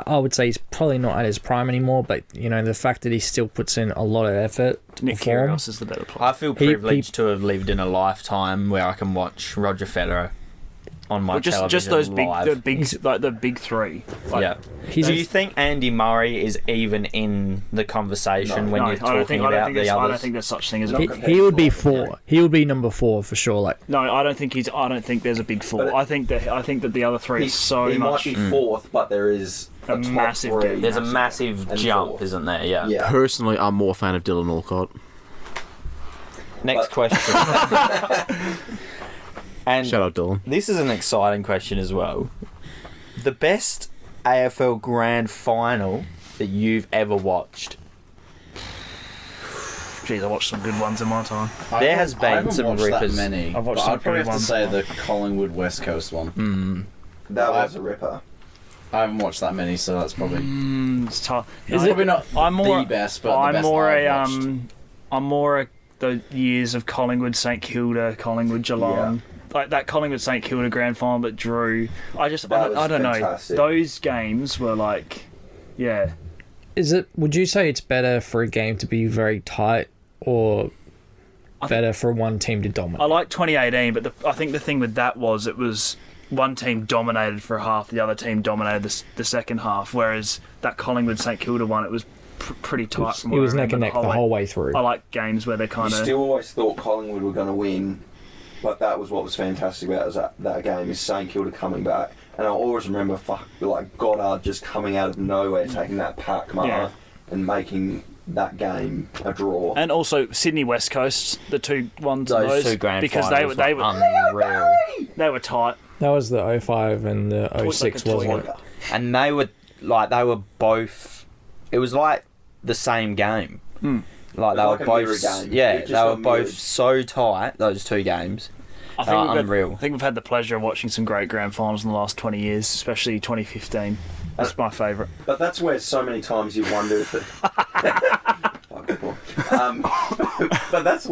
I would say he's probably not at his prime anymore, but, the fact that he still puts in a lot of effort to Nick perform. Kyrgios is the better player. I feel He- privileged to have lived in a lifetime where I can watch Roger Federer on my television Just those live. the big three. Like, Yeah. He's Do you think Andy Murray is even in the conversation when No, you're talking about the I don't others? think there's such thing as a Not big. compared he to would be Federer. 4. He would be number 4 for sure. Like, No, I don't think there's a big four. But I think that the other three are so he much. might be fourth, but there is A a top massive three. gap. There's a massive And jump, fourth. isn't there? Yeah. Yeah. Personally, I'm more a fan of Dylan Alcott. Next question. And Shout out Dylan. this is an exciting question as well. The best AFL Grand Final that you've ever watched? Jeez, I watched some good ones in my time. There has been I haven't some watched rippers. That many. I've watched but some I'd probably have good to ones. say the Collingwood West Coast one. That was a ripper. I haven't watched that many, so that's probably It's tough. it's probably not I'm more the best, but the I'm best more that a I've watched. I'm more a the years of Collingwood, St Kilda, Collingwood, Geelong. Like that Collingwood St Kilda grand final that drew. I That don't know. was fantastic. Those games were like, yeah. would you say it's better for a game to be very tight or better for one team to dominate? I like 2018, but I think the thing with that was it was one team dominated for a half, the other team dominated the second half. Whereas that Collingwood St Kilda one, it was pretty tight. From It what was I neck and remember neck the whole way through. I like games where they're You kind of. still always thought Collingwood were going to win, but that was what was fantastic about that game is St Kilda coming back. And I always remember Goddard just coming out of nowhere, taking that pack mark Yeah. and making that game a draw. And also Sydney West Coast, the two ones of Those two grand because finals they were were unreal. they were tight. That was the 05 and the 06, like a wasn't toy. it? And they were both. It was like the same game. Like they It were was like a mirror both. game. Yeah, It just they were got both mirrored. so tight. Those two games. I think, Unreal. I think we've had the pleasure of watching some great grand finals in the last 20 years, especially 2015. That's my favourite. But that's where so many times you wonder if it. Fuck, Paul. But that's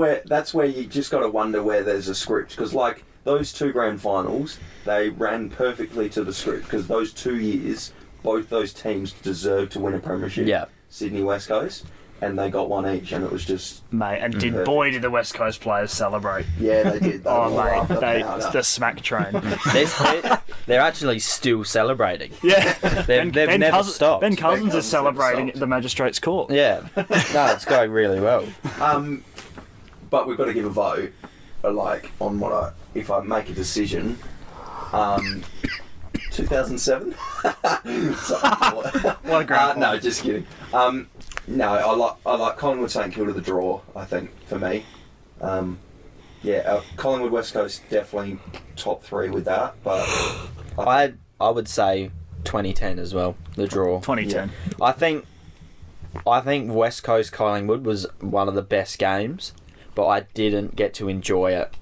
where you just got to wonder where there's a script because like those two grand finals, they ran perfectly to the script because those 2 years, both those teams deserved to win a premiership. Yeah. Sydney West Coast, and they got one each, and it was just Mate, and Perfect. did the West Coast players celebrate. yeah, they did. They Oh, were up mate, the powder. the smack train. They're actually still celebrating. Yeah. They've never stopped. Ben Cousins Cousins is celebrating never at the magistrate's court. Yeah. No, it's going really well. But we've got to give a vote, like on if I make a decision. 2007. What a grand No, final. just kidding. No, I like Collingwood St Kilda the draw. I think for me, Collingwood West Coast definitely top 3 with that. But I would say 2010 as well. The draw. 2010. I think West Coast Collingwood was one of the best games, but I didn't get to enjoy it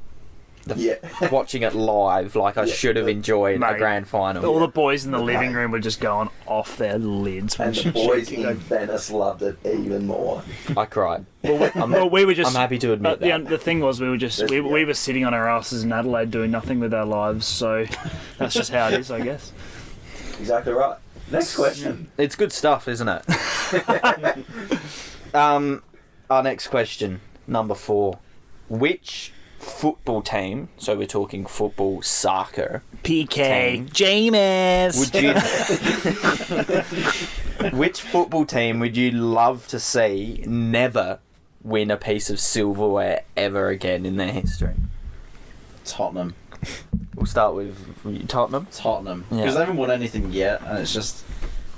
watching it live like I should have enjoyed a Mate, grand final. All the boys in the living room were just going off their lids. And the boys in Venice loved it even more. I cried. Well, we were just. I'm happy to admit that. The thing was, we were sitting on our asses in Adelaide doing nothing with our lives. So that's just how it is, I guess. Exactly right. Next question. It's good stuff, isn't it? Our next question, number 4. Which football team, so we're talking football, soccer, PK, Jameis. Which football team would you love to see never win a piece of silverware ever again in their history? Tottenham. We'll start with Tottenham. Tottenham. Yeah. Because they haven't won anything yet, and it's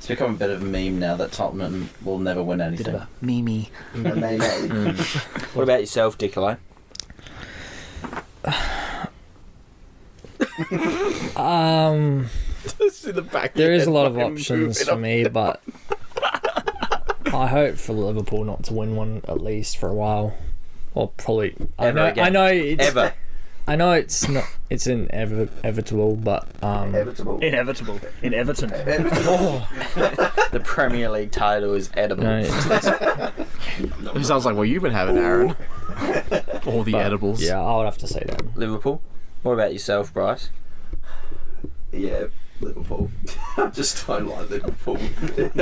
become a bit of a meme now that Tottenham will never win anything. Mimi. What about yourself, Dicolo? There is a lot of options for me, but I hope for Liverpool not to win one at least for a while, or probably. I know it's not. It's inevitable, but Inevitable. Inevitable. In Everton. The Premier League title is edible. no, It sounds like what you've been having, Aaron. All the edibles. yeah, I would have to say that. Liverpool. What about yourself, Bryce? Yeah, Liverpool. I just don't like Liverpool. Mate,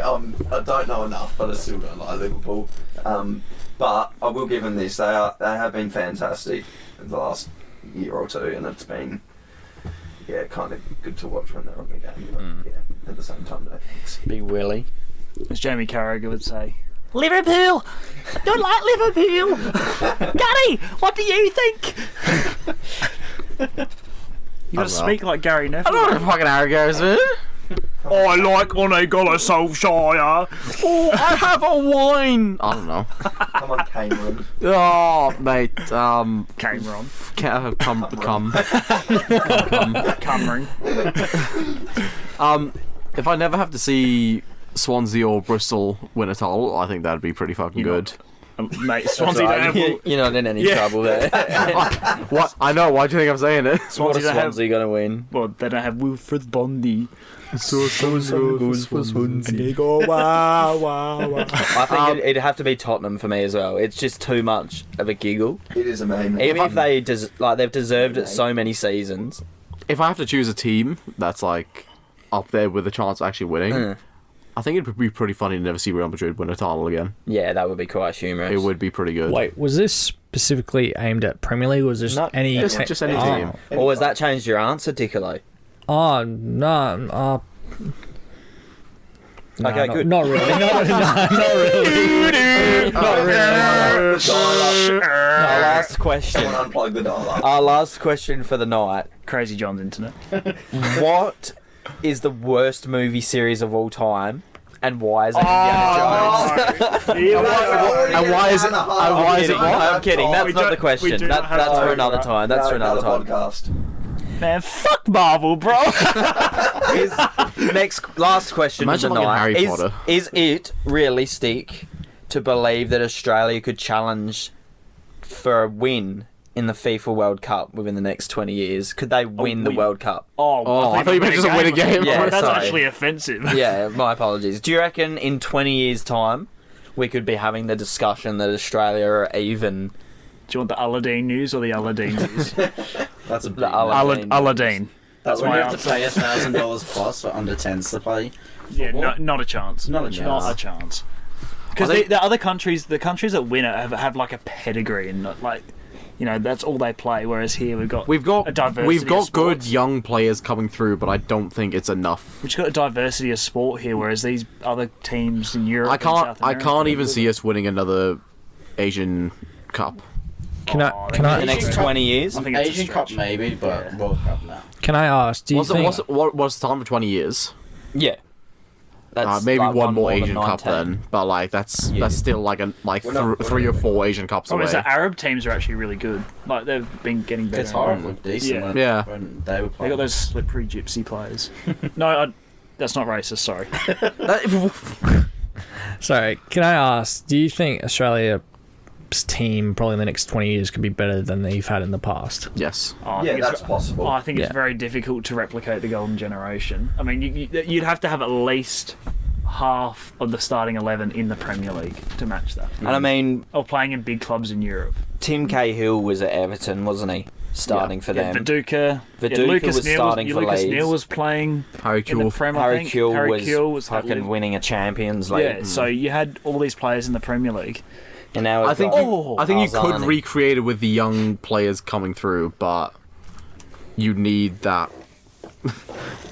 I don't know enough, but I still don't like Liverpool. But I will give them this. They have been fantastic in the last year or two, and it's been kind of good to watch when they're on the game. But at the same time, no thanks. Big Willie. As Jamie Carragher would say, Liverpool! I don't like Liverpool! Gary, what do you think? You gotta speak like Gary Neville. I don't know what fucking arrogance, man. I like Ole Gunnar Solskjaer. Oh, I have a wine. I don't know. Come on, Cameron. Oh, mate. Cameron. Cameron. If I never have to see Swansea or Bristol win a title, I think that'd be pretty fucking good. Mate, Swansea don't have... You're not in any trouble there. What? I know. Why do you think I'm saying it? What Swansea is don't have... Swansea going to win? Well, they don't have Wilfred Bondy. So goes for Swansea. And they go, wow, wow, wow. I think it'd have to be Tottenham for me as well. It's just too much of a giggle. It is amazing. Even if they've deserved it so many seasons. If I have to choose a team that's like up there with a chance of actually winning, I think it would be pretty funny to never see Real Madrid win a title again. Yeah, that would be quite humorous. It would be pretty good. Wait, was this specifically aimed at Premier League? Or was this any? Just any team. Or has that changed your answer, Dicolo? Oh no. Okay, good. Not really. Not really. Our last question. Unplug the dial. Our last question for the night. Crazy John's internet. What is the worst movie series of all time, and why is it Indiana Jones? And why is it? And why is it what? I'm kidding. That's not the question. That's for another time. That's for another time. Podcast. Man, fuck Marvel, bro. Last question of the Imagine like night. Harry Potter. Is it realistic to believe that Australia could challenge for a win in the FIFA World Cup within the next 20 years? Could they win the World Cup? Oh, I thought you meant just win a game. Yeah, That's sorry. actually offensive. Yeah, my apologies. Do you reckon in 20 years' time we could be having the discussion that Australia are even... Do you want the Aladdin news or the Aladdin news? That's a big The Aladdin. Aladdin. That's my when you have answer. to pay $1,000 plus for under 10s to play. Yeah, not a chance. Not a chance. Not a chance. Because the other countries, the countries that win it have like a pedigree and not like, you know, that's all they play. Whereas here we've got a diversity. We've got of sports. good young players coming through, but I don't think it's enough. We've got a diversity of sport here, whereas these other teams in Europe, I and South can't America, even see us winning another Asian Cup. Can The I next 20 years? I think it's a Asian Cup stretch. maybe, but Yeah. World Cup now. can I ask? Do you think? What's the time for 20 years? Yeah. That's Maybe like one more than Asian Cup 19. then, but like that's Yeah. still like three or four Asian Cups Problem away. is that Arab teams are actually really good. Like they've been getting better. Qatar looked decent Yeah. when, Yeah. when they were They playing. got those slippery gypsy players. No, that's not racist. Sorry. Sorry, can I ask? Do you think Australia team probably in the next 20 years could be better than they've had in the past. Yes. I Yeah, think it's- that's possible. I think it's Yeah. very difficult to replicate the golden generation. I mean, you'd have to have at least half of the starting 11 in the Premier League to match that. And I mean, Or playing in big clubs in Europe. Tim Cahill was at Everton, wasn't he? Starting for Yeah, them. Viduka. Viduka Lucas was Neal starting for Lucas Leeds. Neal was playing Harry in the Kewell. Prem, I Harry think. Kewell Harry was Kewell was at fucking Liv- winning a Champions League. Yeah, so you had all these players in the Premier League. And now I think Oh, I think you could Arzani. recreate it with the young players coming through, but you need that.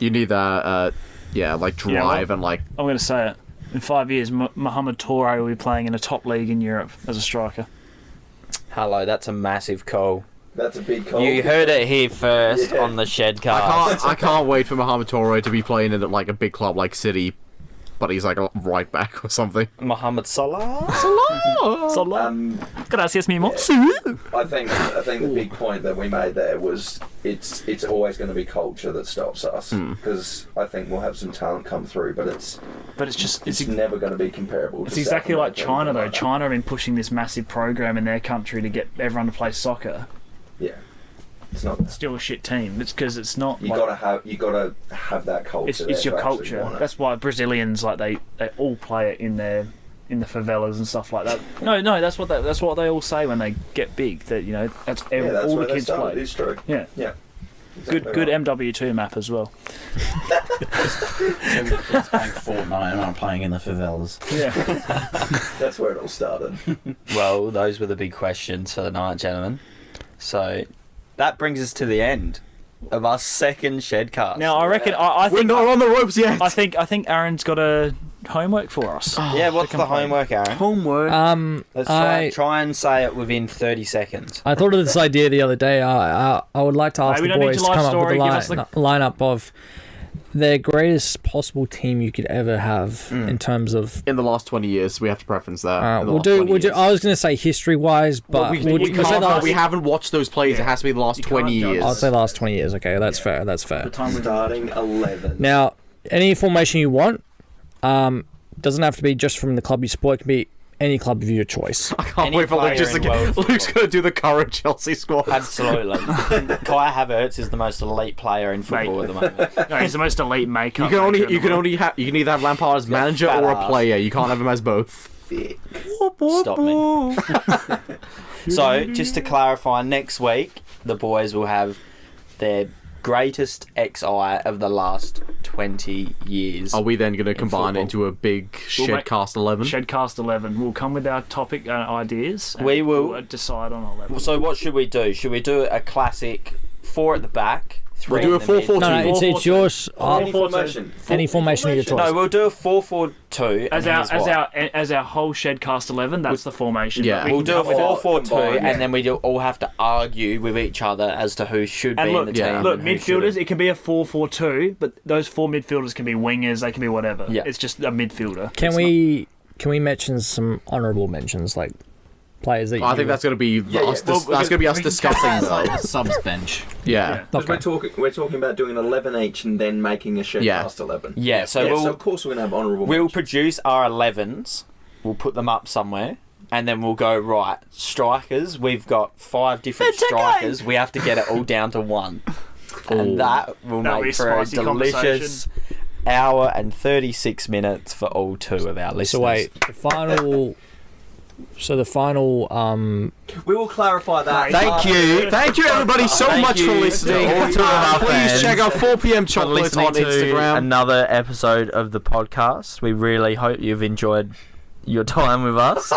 You need that. Like drive Yeah, well- and like. I'm going to say it. In 5 years, Mohamed Touré will be playing in a top league in Europe as a striker. Hello, that's a massive call. That's a big call. You heard it here first Yeah. on the Shedcast. I can't wait for Mohamed Touré to be playing in like a big club like City, but he's like a right back or something. Mohamed Salah. Gracias, Mimo. I think the big point that we made there was it's always going to be culture that stops us, because I think we'll have some talent come through, but it's never going to be comparable. It's to exactly South like America China, or though. anything like China have been pushing this massive program in their country to get everyone to play soccer. that. Yeah, it's not. Still a shit team. It's because it's not. You like, gotta have that culture. it's there your to actually culture. want it. That's why Brazilians they all play it in the favelas and stuff like that. No, that's what they all say when they get big. That that's Yeah, that's all where the they kids started. play. It's true. Yeah, Yeah. good Exactly right. MW2 map as well. Kids playing Fortnite and I'm playing in the favelas. Yeah. That's where it all started. Well, those were the big questions for the night, gentlemen. So that brings us to the end of our second Shedcast. Now I reckon I We're think not on the ropes yet. I think Aaron's got a homework for us. yeah, what's the complain. homework, Aaron? Homework. Let's I try and say it within 30 seconds. I thought of this idea the other day. I would like to ask we the don't need boys your to come life up with story, a give us the- lineup of their greatest possible team you could ever have in terms of. In the last 20 years, we have to preference that. In the We'll last do. 20 We'll do. years. I was going to say history wise, but we we'll can't, say but last, we haven't watched those plays. It has to be the last You 20 can't judge. years. I'll say last 20 years. Okay, that's fair. That's fair. the time we Starting 11. Now, any formation you want, doesn't have to be just from the club you support. It can be any club of your choice. I can't Any wait for Luke player just to in get. world Luke's football. going to do the current Chelsea squad. Absolutely. Kai Havertz is the most elite player in football at the moment. No, he's the most elite makeup. You can maker in the world. you can either have Lampard as manager fat or a ass. player. You can't have him as both. Stop me. So, just to clarify, next week the boys will have their greatest XI of the last 20 years. Are we then going to combine football. into a big We'll make- Shedcast 11? Shedcast 11. We'll come with our topic ideas. And We will- we'll decide on 11. So what should we do? Should we do a classic 4 at the back, 3 We'll do in a the mid? 4-4-2. No, it's yours. Any formation. Any formation of your choice. No, we'll do a 4-4-2. As our whole Shedcast 11, that's the formation. Yeah. that we We'll can do a come with. 4-4-2, combine, and then we all have to argue with each other as to who should And be look, in the team. look, and who midfielders, shouldn't. it can be a 4-4-2, but those 4 midfielders can be wingers, they can be whatever. Yeah. It's just a midfielder. Can we mention some honourable mentions, like players that I think that's going to be us. That's going to be us discussing though. Subs bench. Yeah. Because we're talking about doing 11 each and then making a Shedcast Yeah. 11. Yeah, so So we'll of course we're going to have honourable we'll mentions. produce our 11s. We'll put them up somewhere, and then we'll go right strikers. We've got 5 different strikers. We have to get it all down to 1, and that will That'll be make for a spicy delicious hour and 36 minutes for all 2 of our listeners. So wait, the final. So the final. We will clarify that. Thank you. Thank you, everybody, so Thank much you for listening. to all 2 of our Please fans check out 4 p.m. for Chocolates listening on to Instagram. another episode of the podcast. We really hope you've enjoyed your time with us.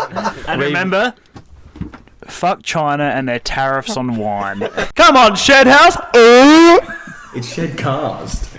And remember, fuck China and their tariffs on wine. Come on, Shedhouse! It's Shedcast.